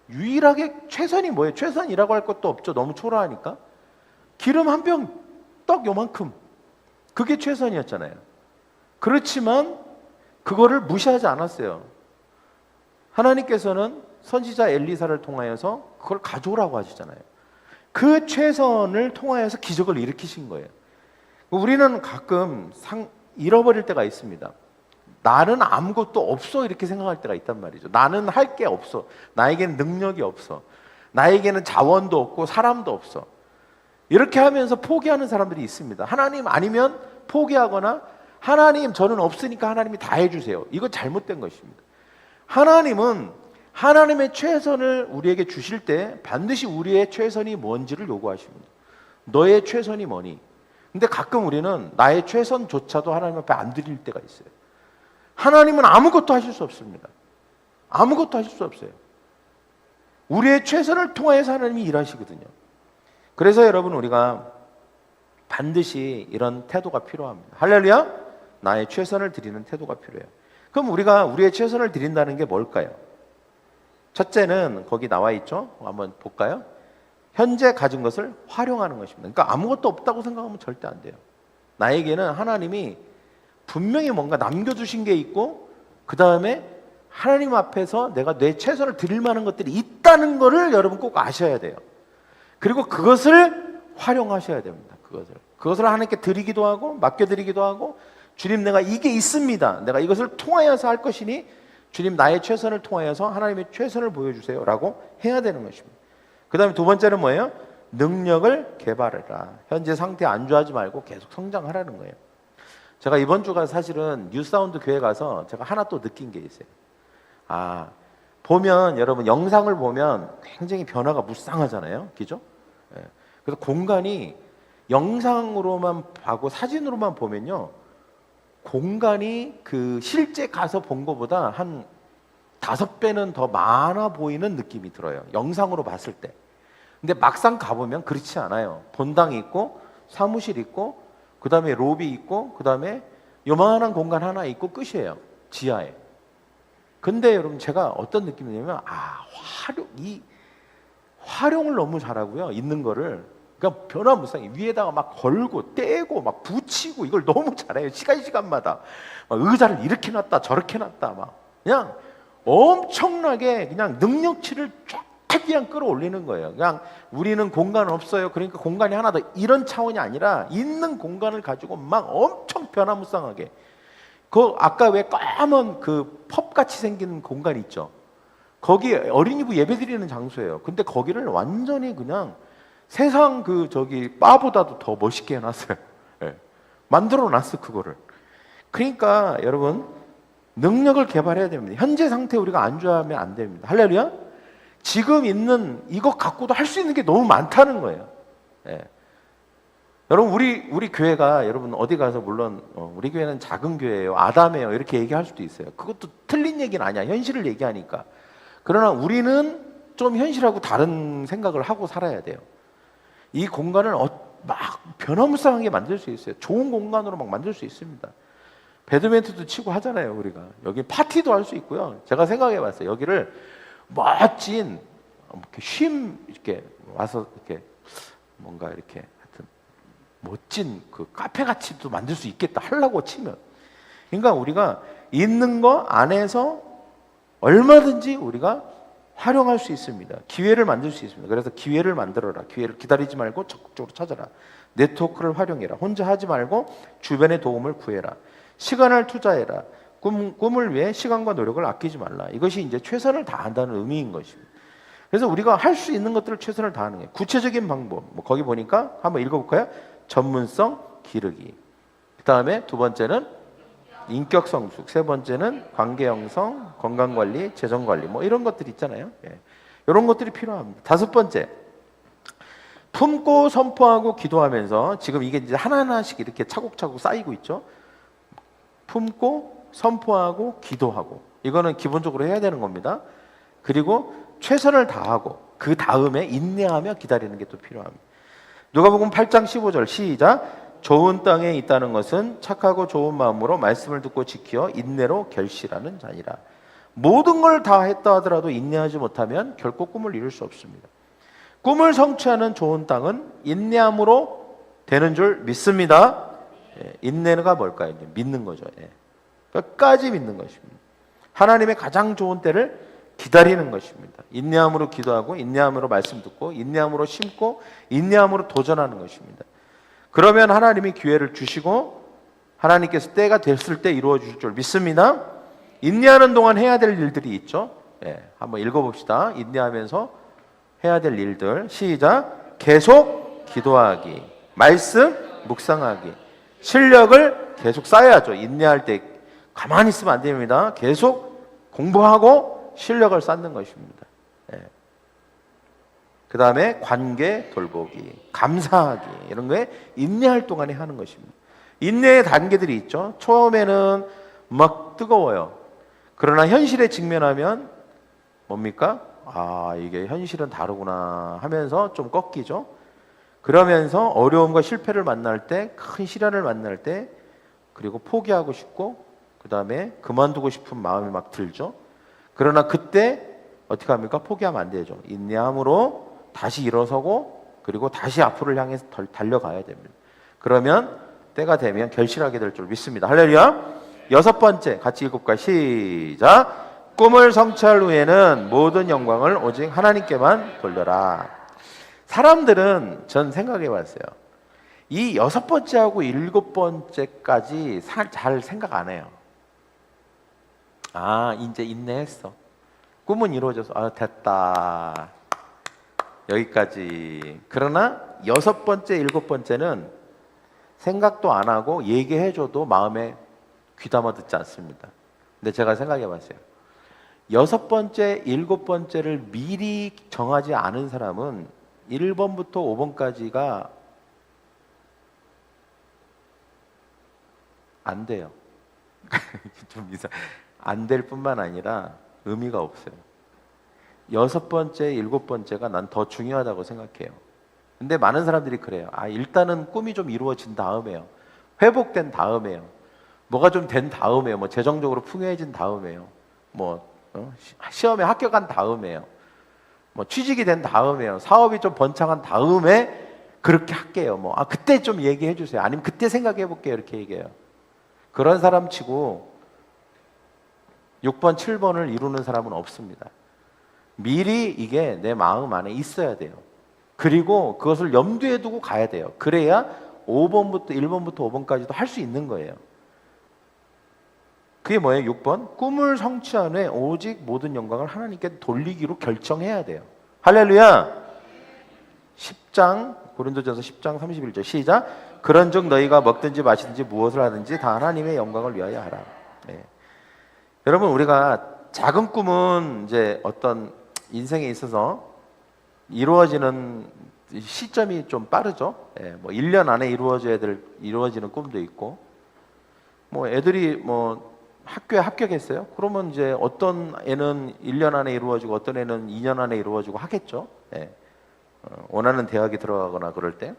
유일하게 최선이 뭐예요? 최선이라고 할 것도 없죠. 너무 초라하니까. 기름 한 병, 떡 요만큼, 그게 최선이었잖아요. 그렇지만 그거를 무시하지 않았어요. 하나님께서는 선지자 엘리사를 통하여서 그걸 가져오라고 하시잖아요. 그 최선을 통하여서 기적을 일으키신 거예요. 우리는 가끔 잃어버릴 때가 있습니다. 나는 아무것도 없어, 이렇게 생각할 때가 있단 말이죠. 나는 할 게 없어. 나에게는 능력이 없어. 나에게는 자원도 없고 사람도 없어. 이렇게 하면서 포기하는 사람들이 있습니다. 하나님 아니면 포기하거나 하나님 저는 없으니까 하나님이 다 해주세요. 이거 잘못된 것입니다. 하나님은 하나님의 최선을 우리에게 주실 때 반드시 우리의 최선이 뭔지를 요구하십니다. 너의 최선이 뭐니? 근데 가끔 우리는 나의 최선조차도 하나님 앞에 안 드릴 때가 있어요. 하나님은 아무것도 하실 수 없습니다. 아무것도 하실 수 없어요. 우리의 최선을 통하여서 하나님이 일하시거든요. 그래서 여러분, 우리가 반드시 이런 태도가 필요합니다. 할렐루야! 나의 최선을 드리는 태도가 필요해요. 그럼 우리가 우리의 최선을 드린다는 게 뭘까요? 첫째는 거기 나와 있죠? 한번 볼까요? 현재 가진 것을 활용하는 것입니다. 그러니까 아무것도 없다고 생각하면 절대 안 돼요. 나에게는 하나님이 분명히 뭔가 남겨두신 게 있고, 그 다음에 하나님 앞에서 내가 내 최선을 드릴 만한 것들이 있다는 것을 여러분 꼭 아셔야 돼요. 그리고 그것을 활용하셔야 됩니다. 그것을 하나님께 드리기도 하고 맡겨드리기도 하고, 주님 내가 이게 있습니다, 내가 이것을 통하여서 할 것이니 주님 나의 최선을 통하여서 하나님의 최선을 보여주세요 라고 해야 되는 것입니다. 그 다음에 두 번째는 뭐예요? 능력을 개발해라. 현재 상태 안주하지 말고 계속 성장하라는 거예요. 제가 이번 주가 사실은 뉴사운드 교회 가서 제가 하나 또 느낀 게 있어요. 보면 여러분, 영상을 보면 굉장히 변화가 무쌍하잖아요. 그죠? 그래서 공간이 영상으로만 하고 사진으로만 보면요, 공간이 그 실제 가서 본 것보다 한 5배는 더 많아 보이는 느낌이 들어요. 영상으로 봤을 때. 근데 막상 가보면 그렇지 않아요. 본당이 있고 사무실 있고 그 다음에 로비 있고 그 다음에 요만한 공간 하나 있고 끝이에요. 지하에. 근데 여러분, 제가 어떤 느낌이냐면 이 활용을 너무 잘하고요. 있는 거를. 그러니까 변화무쌍히 위에다가 막 걸고 떼고 막 붙이고 이걸 너무 잘해요. 시간마다 막 의자를 이렇게 놨다 저렇게 놨다 막 그냥 엄청나게 그냥 능력치를 쫙 그냥 끌어올리는 거예요. 그냥 우리는 공간 없어요, 그러니까 공간이 하나 더, 이런 차원이 아니라 있는 공간을 가지고 막 엄청 변화무쌍하게 그 아까 왜 까만 그 펍같이 생긴 공간 있죠? 거기 어린이부 예배드리는 장소예요. 근데 거기를 완전히 그냥 세상 그 저기 바보다도 더 멋있게 해놨어요. 예. 만들어놨어 그거를. 그러니까 여러분 능력을 개발해야 됩니다. 현재 상태 우리가 안주하면 안 됩니다. 할렐루야. 지금 있는 이것 갖고도 할 수 있는 게 너무 많다는 거예요. 예. 여러분 우리 교회가 여러분 어디 가서 물론 우리 교회는 작은 교회예요, 아담이에요 이렇게 얘기할 수도 있어요. 그것도 틀린 얘기는 아니야. 현실을 얘기하니까. 그러나 우리는 좀 현실하고 다른 생각을 하고 살아야 돼요. 이 공간을 막 변화무쌍하게 만들 수 있어요. 좋은 공간으로 막 만들 수 있습니다. 배드민턴도 치고 하잖아요. 우리가 여기 파티도 할 수 있고요. 제가 생각해봤어요. 여기를 멋진 이렇게 이렇게 와서 이렇게 뭔가 이렇게 하여튼 멋진 그 카페 같이도 만들 수 있겠다 하려고 치면. 그러니까 우리가 있는 거 안에서 얼마든지 우리가 활용할 수 있습니다. 기회를 만들 수 있습니다. 그래서 기회를 만들어라. 기회를 기다리지 말고 적극적으로 찾아라. 네트워크를 활용해라. 혼자 하지 말고 주변의 도움을 구해라. 시간을 투자해라. 꿈을 위해 시간과 노력을 아끼지 말라. 이것이 이제 최선을 다한다는 의미인 것입니다. 그래서 우리가 할 수 있는 것들을 최선을 다하는 거예요. 구체적인 방법. 뭐 거기 보니까 한번 읽어볼까요? 전문성 기르기. 그 다음에 두 번째는 인격 성숙. 세 번째는 관계 형성, 건강 관리, 재정 관리. 뭐 이런 것들 있잖아요. 예. 이런 것들이 필요합니다. 다섯 번째. 품고 선포하고 기도하면서 지금 이게 이제 하나하나씩 이렇게 차곡차곡 쌓이고 있죠. 품고 선포하고 기도하고 이거는 기본적으로 해야 되는 겁니다. 그리고 최선을 다하고 그 다음에 인내하며 기다리는 게 또 필요합니다. 누가복음 8장 15절 시작. 좋은 땅에 있다는 것은 착하고 좋은 마음으로 말씀을 듣고 지켜 인내로 결실하는 자니라. 모든 걸 다 했다 하더라도 인내하지 못하면 결코 꿈을 이룰 수 없습니다. 꿈을 성취하는 좋은 땅은 인내함으로 되는 줄 믿습니다. 인내가 뭘까요? 믿는 거죠. 끝까지 믿는 것입니다. 하나님의 가장 좋은 때를 기다리는 것입니다. 인내함으로 기도하고 인내함으로 말씀 듣고 인내함으로 심고 인내함으로 도전하는 것입니다. 그러면 하나님이 기회를 주시고 하나님께서 때가 됐을 때 이루어 주실 줄 믿습니다. 인내하는 동안 해야 될 일들이 있죠. 한번 읽어봅시다. 인내하면서 해야 될 일들 시작. 계속 기도하기, 말씀 묵상하기, 실력을 계속 쌓아야죠. 인내할 때 가만히 있으면 안 됩니다. 계속 공부하고 실력을 쌓는 것입니다. 그 다음에 관계 돌보기, 감사하기 이런 거에 인내할 동안에 하는 것입니다. 인내의 단계들이 있죠. 처음에는 막 뜨거워요. 그러나 현실에 직면하면 뭡니까? 아, 이게 현실은 다르구나 하면서 좀 꺾이죠. 그러면서 어려움과 실패를 만날 때, 큰 시련을 만날 때, 그리고 포기하고 싶고, 그 다음에 그만두고 싶은 마음이 막 들죠. 그러나 그때 어떻게 합니까? 포기하면 안 되죠. 인내함으로 다시 일어서고, 그리고 다시 앞으로 향해서 달려가야 됩니다. 그러면 때가 되면 결실하게 될 줄 믿습니다. 할렐루야. 여섯 번째, 같이 읽어볼까요? 시작. 꿈을 성취할 후에는 모든 영광을 오직 하나님께만 돌려라. 사람들은 전 생각해 봤어요. 이 여섯 번째하고 일곱 번째까지 잘 생각 안 해요. 아, 이제 인내했어. 꿈은 이루어져서 아, 됐다. 여기까지. 그러나 여섯 번째, 일곱 번째는 생각도 안 하고 얘기해줘도 마음에 귀담아 듣지 않습니다. 근데 제가 생각해 봤어요. 여섯 번째, 일곱 번째를 미리 정하지 않은 사람은 1번부터 5번까지가 안 돼요. 좀 안 될 뿐만 아니라 의미가 없어요. 여섯 번째, 일곱 번째가 난 더 중요하다고 생각해요. 근데 많은 사람들이 그래요. 아, 일단은 꿈이 좀 이루어진 다음에요. 회복된 다음에요. 뭐가 좀 된 다음에요. 뭐 재정적으로 풍요해진 다음에요. 뭐 시험에 합격한 다음에요. 뭐 취직이 된 다음에요. 사업이 좀 번창한 다음에 그렇게 할게요. 뭐 그때 좀 얘기해 주세요. 아니면 그때 생각해 볼게요. 이렇게 얘기해요. 그런 사람 치고 6번, 7번을 이루는 사람은 없습니다. 미리 이게 내 마음 안에 있어야 돼요. 그리고 그것을 염두에 두고 가야 돼요. 그래야 5번부터 1번부터 5번까지도 할 수 있는 거예요. 그게 뭐예요? 6번. 꿈을 성취한 후에 오직 모든 영광을 하나님께 돌리기로 결정해야 돼요. 할렐루야. 10장 고린도전서 10장 31절 시작. 그런즉 너희가 먹든지 마시든지 무엇을 하든지 다 하나님의 영광을 위하여 하라. 네. 여러분, 우리가 작은 꿈은 이제 어떤 인생에 있어서 이루어지는 시점이 좀 빠르죠. 예, 뭐 1년 안에 이루어지는 꿈도 있고, 뭐 애들이 뭐 학교에 합격했어요. 그러면 이제 어떤 애는 1년 안에 이루어지고 어떤 애는 2년 안에 이루어지고 하겠죠. 예. 원하는 대학에 들어가거나 그럴 때.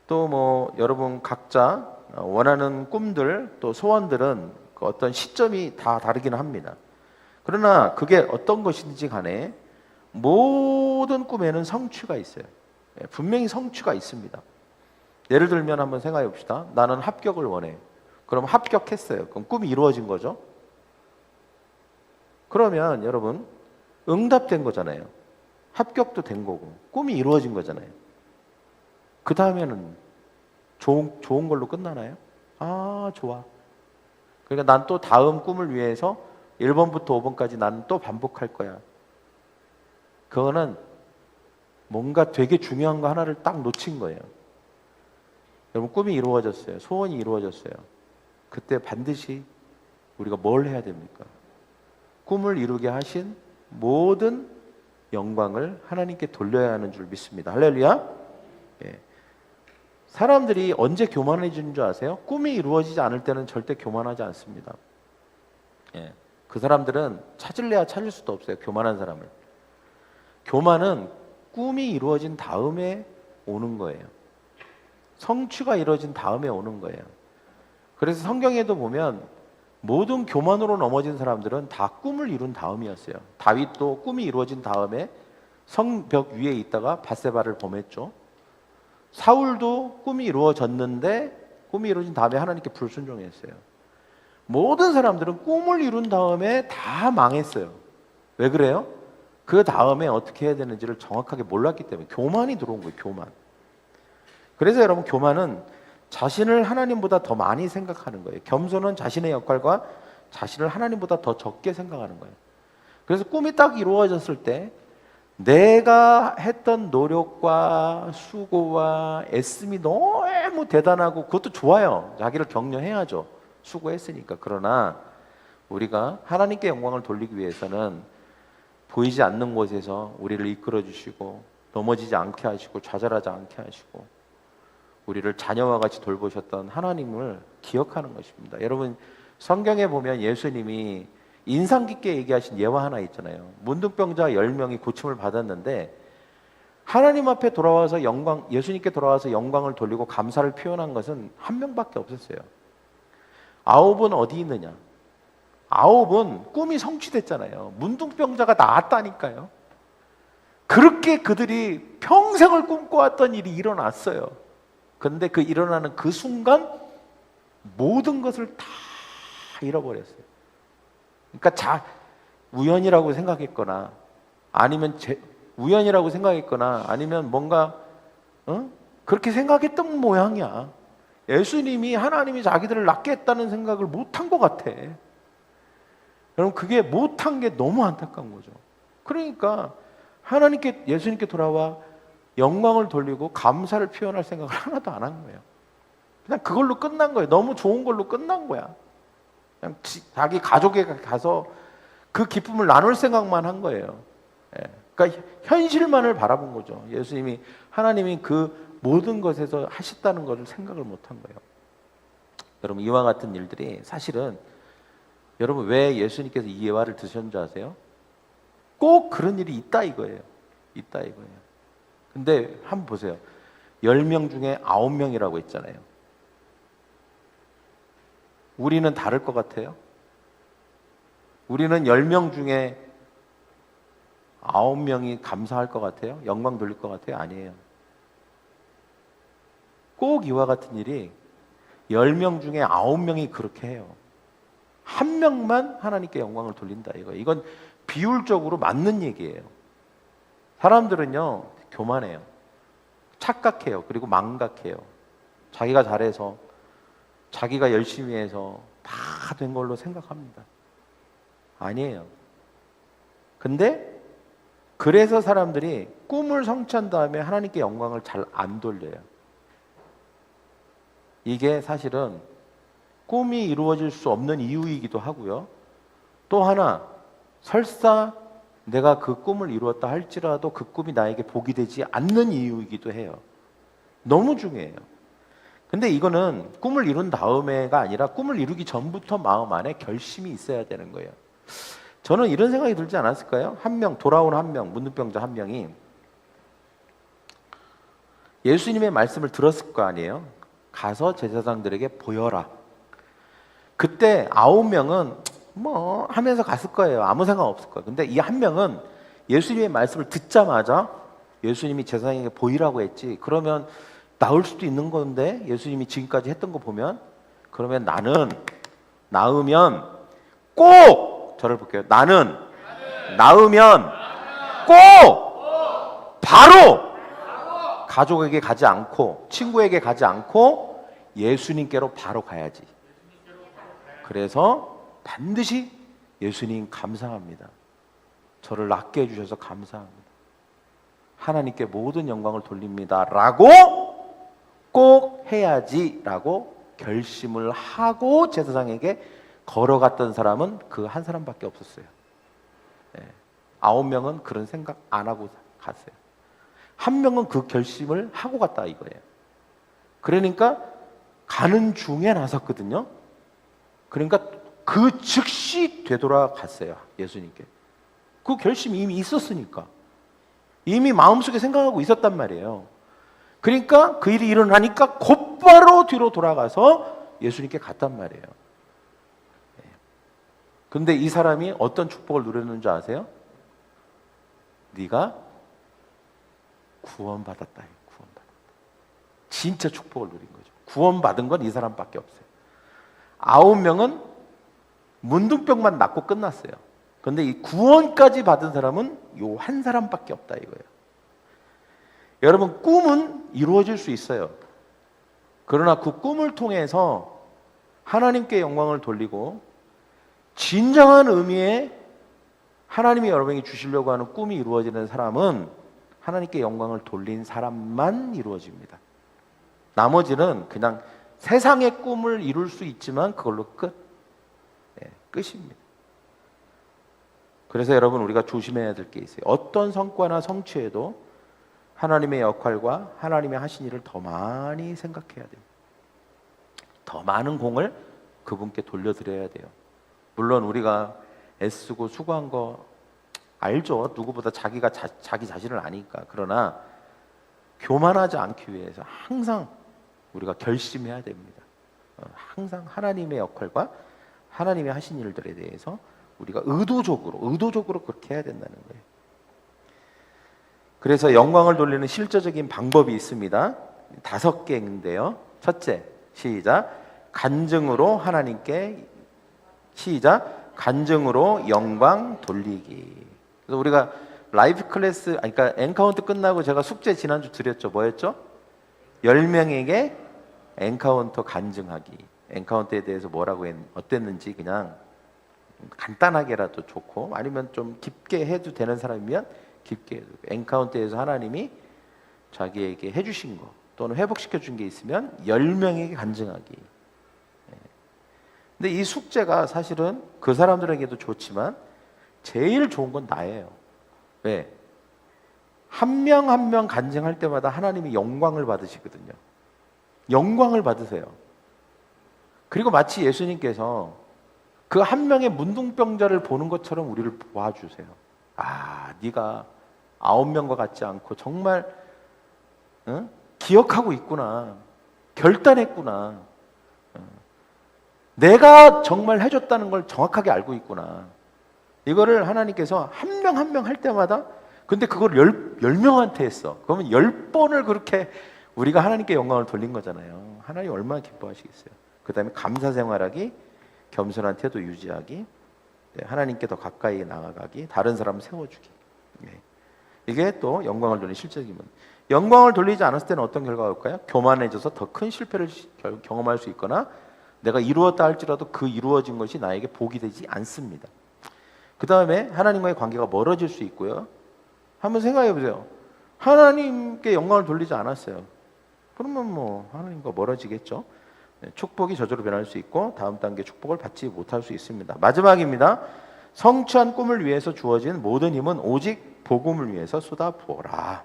또 뭐 여러분 각자 원하는 꿈들 또 소원들은 그 어떤 시점이 다 다르긴 합니다. 그러나 그게 어떤 것인지 간에 모든 꿈에는 성취가 있어요. 분명히 성취가 있습니다. 예를 들면 한번 생각해 봅시다. 나는 합격을 원해. 그럼 합격했어요. 그럼 꿈이 이루어진 거죠. 그러면 여러분 응답된 거잖아요. 합격도 된 거고 꿈이 이루어진 거잖아요. 그 다음에는 좋은 걸로 끝나나요? 아, 좋아. 그러니까 난 또 다음 꿈을 위해서 1번부터 5번까지 나는 또 반복할 거야. 그거는 뭔가 되게 중요한 거 하나를 딱 놓친 거예요. 여러분 꿈이 이루어졌어요. 소원이 이루어졌어요. 그때 반드시 우리가 뭘 해야 됩니까? 꿈을 이루게 하신 모든 영광을 하나님께 돌려야 하는 줄 믿습니다. 할렐루야. 예. 사람들이 언제 교만해지는 줄 아세요? 꿈이 이루어지지 않을 때는 절대 교만하지 않습니다. 예. 그 사람들은 찾을래야 찾을 수도 없어요. 교만한 사람을. 교만은 꿈이 이루어진 다음에 오는 거예요. 성취가 이루어진 다음에 오는 거예요. 그래서 성경에도 보면 모든 교만으로 넘어진 사람들은 다 꿈을 이룬 다음이었어요. 다윗도 꿈이 이루어진 다음에 성벽 위에 있다가 밧세바를 범했죠. 사울도 꿈이 이루어졌는데 꿈이 이루어진 다음에 하나님께 불순종했어요. 모든 사람들은 꿈을 이룬 다음에 다 망했어요. 왜 그래요? 그 다음에 어떻게 해야 되는지를 정확하게 몰랐기 때문에 교만이 들어온 거예요. 교만. 그래서 여러분 교만은 자신을 하나님보다 더 많이 생각하는 거예요. 겸손은 자신의 역할과 자신을 하나님보다 더 적게 생각하는 거예요. 그래서 꿈이 딱 이루어졌을 때 내가 했던 노력과 수고와 애씀이 너무 대단하고 그것도 좋아요. 자기를 격려해야죠. 수고했으니까. 그러나 우리가 하나님께 영광을 돌리기 위해서는 보이지 않는 곳에서 우리를 이끌어 주시고 넘어지지 않게 하시고 좌절하지 않게 하시고 우리를 자녀와 같이 돌보셨던 하나님을 기억하는 것입니다. 여러분 성경에 보면 예수님이 인상 깊게 얘기하신 예화 하나 있잖아요. 문둥병자 10명이 고침을 받았는데 하나님 앞에 돌아와서 예수님께 돌아와서 영광을 돌리고 감사를 표현한 것은 한 명밖에 없었어요. 9은 어디 있느냐? 9은 꿈이 성취됐잖아요. 문둥병자가 나았다니까요. 그렇게 그들이 평생을 꿈꿔왔던 일이 일어났어요. 그런데 그 일어나는 그 순간 모든 것을 다 잃어버렸어요. 그러니까 우연이라고 생각했거나 아니면 우연이라고 생각했거나 아니면 뭔가 그렇게 생각했던 모양이야. 예수님이 하나님이 자기들을 낫게 했다는 생각을 못한 것 같아. 여러분 그게 못한 게 너무 안타까운 거죠. 그러니까 예수님께 돌아와 영광을 돌리고 감사를 표현할 생각을 하나도 안 한 거예요. 그냥 그걸로 끝난 거예요. 너무 좋은 걸로 끝난 거야. 그냥 자기 가족에 가서 그 기쁨을 나눌 생각만 한 거예요. 예. 그러니까 현실만을 바라본 거죠. 하나님이 그 모든 것에서 하셨다는 것을 생각을 못한 거예요. 여러분 이와 같은 일들이 사실은 여러분 왜 예수님께서 이 예화를 드셨는지 아세요? 꼭 그런 일이 있다 이거예요. 있다 이거예요. 근데 한번 보세요. 10명 중에 9명이라고 했잖아요. 우리는 다를 것 같아요. 우리는 10명 중에 9명이 감사할 것 같아요? 영광 돌릴 것 같아요? 아니에요. 꼭 이와 같은 일이 10명 중에 9명이 그렇게 해요. 한 명만 하나님께 영광을 돌린다 이거. 이건 비율적으로 맞는 얘기예요. 사람들은요 교만해요. 착각해요. 그리고 망각해요. 자기가 잘해서 자기가 열심히 해서 다 된 걸로 생각합니다. 아니에요. 근데 그래서 사람들이 꿈을 성취한 다음에 하나님께 영광을 잘 안 돌려요. 이게 사실은 꿈이 이루어질 수 없는 이유이기도 하고요. 또 하나, 설사 내가 그 꿈을 이루었다 할지라도 그 꿈이 나에게 복이 되지 않는 이유이기도 해요. 너무 중요해요. 근데 이거는 꿈을 이룬 다음에가 아니라 꿈을 이루기 전부터 마음 안에 결심이 있어야 되는 거예요. 저는 이런 생각이 들지 않았을까요? 돌아온 한 명, 문둥병자 한 명이 예수님의 말씀을 들었을 거 아니에요? 가서 제사장들에게 보여라. 그때 9명은 뭐 하면서 갔을 거예요. 아무 생각 없을 거예요. 근데 이 한 명은 예수님의 말씀을 듣자마자 예수님이 제사장에게 보이라고 했지. 그러면 나을 수도 있는 건데 예수님이 지금까지 했던 거 보면 그러면 나는 낳으면 꼭 저를 볼게요. 나는 낳으면 꼭 바로 가족에게 가지 않고 친구에게 가지 않고 예수님께로 바로 가야지. 그래서 반드시 예수님 감사합니다. 저를 낳게 해주셔서 감사합니다. 하나님께 모든 영광을 돌립니다. 라고 꼭 해야지 라고 결심을 하고 제사장에게 걸어갔던 사람은 그 한 사람밖에 없었어요. 9명은 그런 생각 안 하고 갔어요. 한 명은 그 결심을 하고 갔다 이거예요. 그러니까 가는 중에 나섰거든요. 그러니까 그 즉시 되돌아갔어요. 예수님께. 그 결심이 이미 있었으니까. 이미 마음속에 생각하고 있었단 말이에요. 그러니까 그 일이 일어나니까 곧바로 뒤로 돌아가서 예수님께 갔단 말이에요. 근데 이 사람이 어떤 축복을 누렸는지 아세요? 네가 구원받았다. 구원받았다. 진짜 축복을 누린 거죠. 구원받은 건 이 사람밖에 없어요. 9명은 문둥병만 낫고 끝났어요. 그런데 이 구원까지 받은 사람은 요 한 사람밖에 없다 이거예요. 여러분, 꿈은 이루어질 수 있어요. 그러나 그 꿈을 통해서 하나님께 영광을 돌리고 진정한 의미의 하나님이 여러분에게 주시려고 하는 꿈이 이루어지는 사람은 하나님께 영광을 돌린 사람만 이루어집니다. 나머지는 그냥 세상의 꿈을 이룰 수 있지만 그걸로 끝입니다. 그래서 여러분, 우리가 조심해야 될 게 있어요. 어떤 성과나 성취에도 하나님의 역할과 하나님의 하신 일을 더 많이 생각해야 돼요. 더 많은 공을 그분께 돌려드려야 돼요. 물론 우리가 애쓰고 수고한 거 알죠. 누구보다 자기 자신을 아니까. 그러나 교만하지 않기 위해서 항상 우리가 결심해야 됩니다. 항상 하나님의 역할과 하나님의 하신 일들에 대해서 우리가 의도적으로 그렇게 해야 된다는 거예요. 그래서 영광을 돌리는 실제적인 방법이 있습니다. 5개인데요. 첫째, 시작. 간증으로 하나님께, 시작. 간증으로 영광 돌리기. 그래서 우리가 라이프 클래스, 그러니까 엔카운트 끝나고 제가 숙제 지난주 드렸죠. 뭐였죠? 10명에게 엔카운터 간증하기. 엔카운터에 대해서 어땠는지 그냥 간단하게라도 좋고, 아니면 좀 깊게 해도 되는 사람이면 깊게 해도, 엔카운터에서 하나님이 자기에게 해주신 거 또는 회복시켜준 게 있으면 10명에게 간증하기. 근데 이 숙제가 사실은 그 사람들에게도 좋지만 제일 좋은 건 나예요. 왜? 한 명 한 명 간증할 때마다 하나님이 영광을 받으시거든요. 영광을 받으세요. 그리고 마치 예수님께서 그 한 명의 문둥병자를 보는 것처럼 우리를 보아주세요. 아, 네가 9명과 같지 않고 정말 기억하고 있구나. 결단했구나. 내가 정말 해줬다는 걸 정확하게 알고 있구나. 이거를 하나님께서 한 명 한 명 할 때마다, 근데 그걸 10명한테 했어. 그러면 10번을 그렇게 우리가 하나님께 영광을 돌린 거잖아요. 하나님 얼마나 기뻐하시겠어요. 그 다음에 감사 생활하기, 겸손한 태도 유지하기, 하나님께 더 가까이 나아가기, 다른 사람 세워주기. 이게 또 영광을 돌리는 실제적인 문. 영광을 돌리지 않았을 때는 어떤 결과가 올까요? 교만해져서 더 큰 실패를 경험할 수 있거나 내가 이루었다 할지라도 그 이루어진 것이 나에게 복이 되지 않습니다. 그 다음에 하나님과의 관계가 멀어질 수 있고요. 한번 생각해 보세요. 하나님께 영광을 돌리지 않았어요. 그러면 뭐 하나님과 멀어지겠죠. 축복이 저주로 변할 수 있고 다음 단계 축복을 받지 못할 수 있습니다. 마지막입니다. 성취한 꿈을 위해서 주어진 모든 힘은 오직 복음을 위해서 쏟아부어라.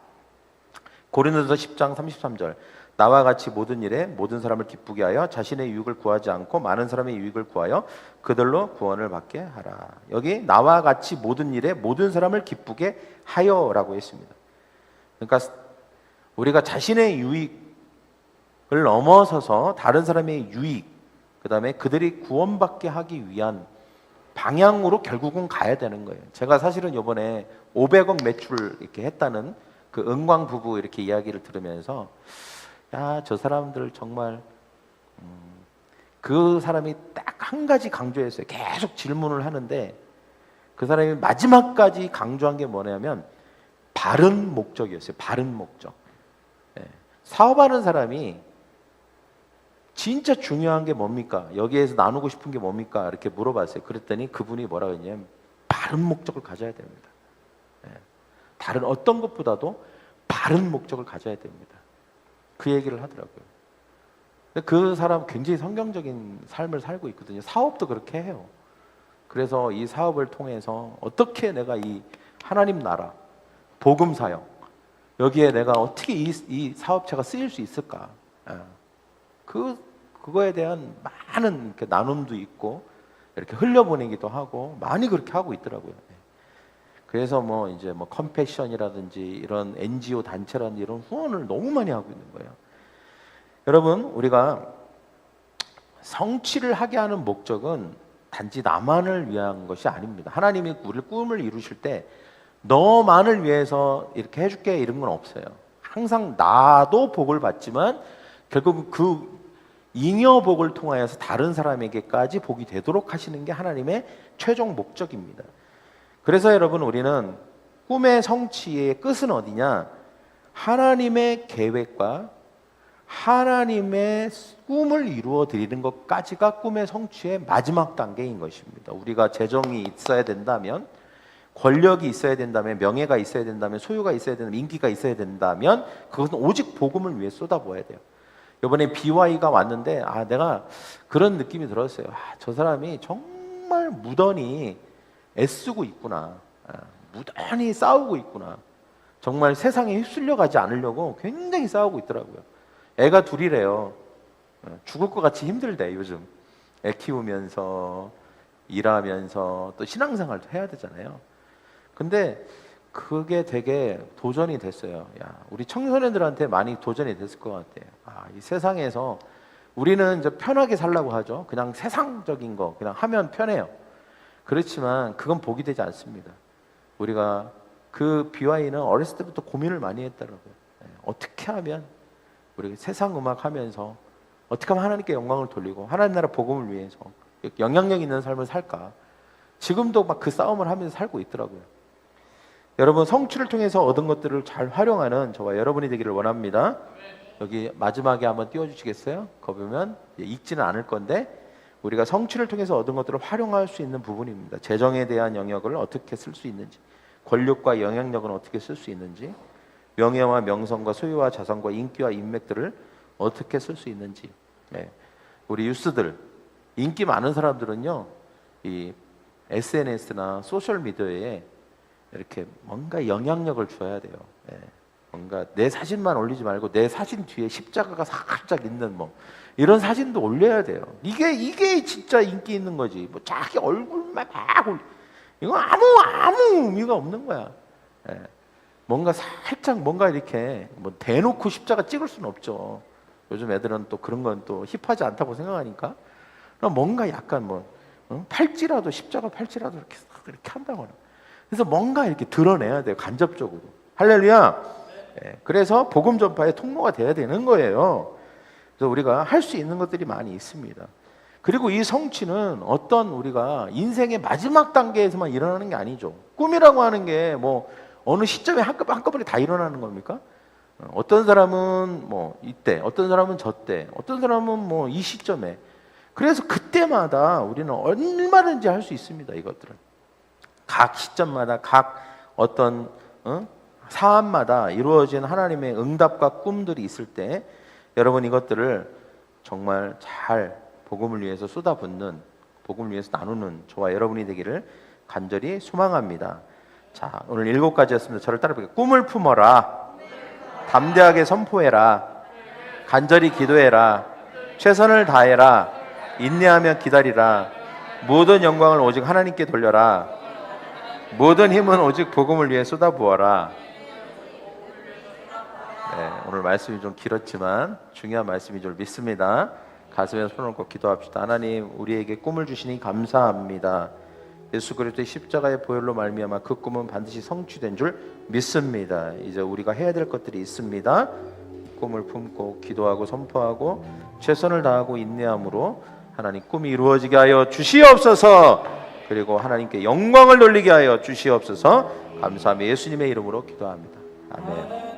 고린도서 10장 33절. 나와 같이 모든 일에 모든 사람을 기쁘게 하여 자신의 유익을 구하지 않고 많은 사람의 유익을 구하여 그들로 구원을 받게 하라. 여기 나와 같이 모든 일에 모든 사람을 기쁘게 하여라고 했습니다. 그러니까 우리가 자신의 유익을 넘어서서 다른 사람의 유익, 그 다음에 그들이 구원받게 하기 위한 방향으로 결국은 가야 되는 거예요. 제가 사실은 이번에 500억 매출 이렇게 했다는 그 은광 부부 이렇게 이야기를 들으면서 야, 저 사람들 정말 그 사람이 딱 한 가지 강조했어요. 계속 질문을 하는데 그 사람이 마지막까지 강조한 게 뭐냐면 바른 목적이었어요. 바른 목적. 사업하는 사람이 진짜 중요한 게 뭡니까? 여기에서 나누고 싶은 게 뭡니까? 이렇게 물어봤어요. 그랬더니 그분이 뭐라고 했냐면 바른 목적을 가져야 됩니다. 다른 어떤 것보다도 바른 목적을 가져야 됩니다. 그 얘기를 하더라고요. 그 사람 굉장히 성경적인 삶을 살고 있거든요. 사업도 그렇게 해요. 그래서 이 사업을 통해서 어떻게 내가 이 하나님 나라, 복음 사역, 여기에 내가 어떻게 이 사업체가 쓰일 수 있을까? 그거에 대한 많은 이렇게 나눔도 있고 이렇게 흘려보내기도 하고 많이 그렇게 하고 있더라고요. 그래서 뭐 이제 뭐 컴패션이라든지 이런 NGO 단체라든지 이런 후원을 너무 많이 하고 있는 거예요. 여러분, 우리가 성취를 하게 하는 목적은 단지 나만을 위한 것이 아닙니다. 하나님이 우리 꿈을 이루실 때 너만을 위해서 이렇게 해줄게 이런 건 없어요. 항상 나도 복을 받지만 결국 그 잉여 복을 통하여서 다른 사람에게까지 복이 되도록 하시는 게 하나님의 최종 목적입니다. 그래서 여러분, 우리는 꿈의 성취의 끝은 어디냐? 하나님의 계획과 하나님의 꿈을 이루어 드리는 것까지가 꿈의 성취의 마지막 단계인 것입니다. 우리가 재정이 있어야 된다면, 권력이 있어야 된다면, 명예가 있어야 된다면, 소유가 있어야 된다면, 인기가 있어야 된다면 그것은 오직 복음을 위해 쏟아부어야 돼요. 이번에 BY가 왔는데 내가 그런 느낌이 들었어요. 저 사람이 정말 무던히 애쓰고 있구나. 무던히 싸우고 있구나. 정말 세상에 휩쓸려 가지 않으려고 굉장히 싸우고 있더라고요. 애가 둘이래요. 죽을 것 같이 힘들대 요즘. 애 키우면서 일하면서 또 신앙생활도 해야 되잖아요. 근데 그게 되게 도전이 됐어요. 우리 청소년들한테 많이 도전이 됐을 것 같아요. 이 세상에서 우리는 이제 편하게 살라고 하죠. 그냥 세상적인 거 그냥 하면 편해요. 그렇지만 그건 복이 되지 않습니다. 우리가 그 BY는 어렸을 때부터 고민을 많이 했더라고요. 어떻게 하면 우리 세상 음악 하면서 어떻게 하면 하나님께 영광을 돌리고 하나님 나라 복음을 위해서 영향력 있는 삶을 살까? 지금도 막 그 싸움을 하면서 살고 있더라고요. 여러분, 성취를 통해서 얻은 것들을 잘 활용하는 저와 여러분이 되기를 원합니다. 여기 마지막에 한번 띄워주시겠어요? 거기 보면 읽지는 않을 건데 우리가 성취를 통해서 얻은 것들을 활용할 수 있는 부분입니다. 재정에 대한 영역을 어떻게 쓸 수 있는지, 권력과 영향력은 어떻게 쓸 수 있는지, 명예와 명성과 소유와 자산과 인기와 인맥들을 어떻게 쓸 수 있는지. 우리 유스들, 인기 많은 사람들은요, 이 SNS나 소셜 미디어에 이렇게 뭔가 영향력을 줘야 돼요. 뭔가 내 사진만 올리지 말고 내 사진 뒤에 십자가가 살짝 있는 뭐 이런 사진도 올려야 돼요. 이게 진짜 인기 있는 거지. 뭐 자기 얼굴만 막 이거 아무 의미가 없는 거야. 뭔가 살짝 뭔가 이렇게 뭐 대놓고 십자가 찍을 수는 없죠. 요즘 애들은 또 그런 건 또 힙하지 않다고 생각하니까 뭔가 약간 뭐 팔찌라도 십자가 팔찌라도 이렇게 한다거나. 그래서 뭔가 이렇게 드러내야 돼요. 간접적으로. 할렐루야. 그래서 복음 전파의 통로가 돼야 되는 거예요. 그래서 우리가 할 수 있는 것들이 많이 있습니다. 그리고 이 성취는 어떤 우리가 인생의 마지막 단계에서만 일어나는 게 아니죠. 꿈이라고 하는 게 뭐 어느 시점에 한꺼번에 다 일어나는 겁니까? 어떤 사람은 뭐 이때, 어떤 사람은 저때, 어떤 사람은 뭐 이 시점에. 그래서 그때마다 우리는 얼마든지 할 수 있습니다. 이것들은 각 시점마다 각 어떤 사안마다 이루어진 하나님의 응답과 꿈들이 있을 때 여러분 이것들을 정말 잘 복음을 위해서 쏟아붓는, 복음을 위해서 나누는 저와 여러분이 되기를 간절히 소망합니다. 자, 오늘 7가지였습니다. 저를 따라해볼게요. 꿈을 품어라, 담대하게 선포해라, 간절히 기도해라, 최선을 다해라, 인내하며 기다리라, 모든 영광을 오직 하나님께 돌려라, 모든 힘은 오직 복음을 위해 쏟아부어라. 네, 오늘 말씀이 좀 길었지만 중요한 말씀인 줄 믿습니다. 가슴에 손을 얹고 기도합시다. 하나님, 우리에게 꿈을 주시니 감사합니다. 예수 그리스도의 십자가의 보혈로 말미암아 그 꿈은 반드시 성취된 줄 믿습니다. 이제 우리가 해야 될 것들이 있습니다. 꿈을 품고 기도하고 선포하고 최선을 다하고 인내함으로 하나님 꿈이 이루어지게 하여 주시옵소서. 그리고 하나님께 영광을 돌리게 하여 주시옵소서. 감사하며 예수님의 이름으로 기도합니다. 아멘.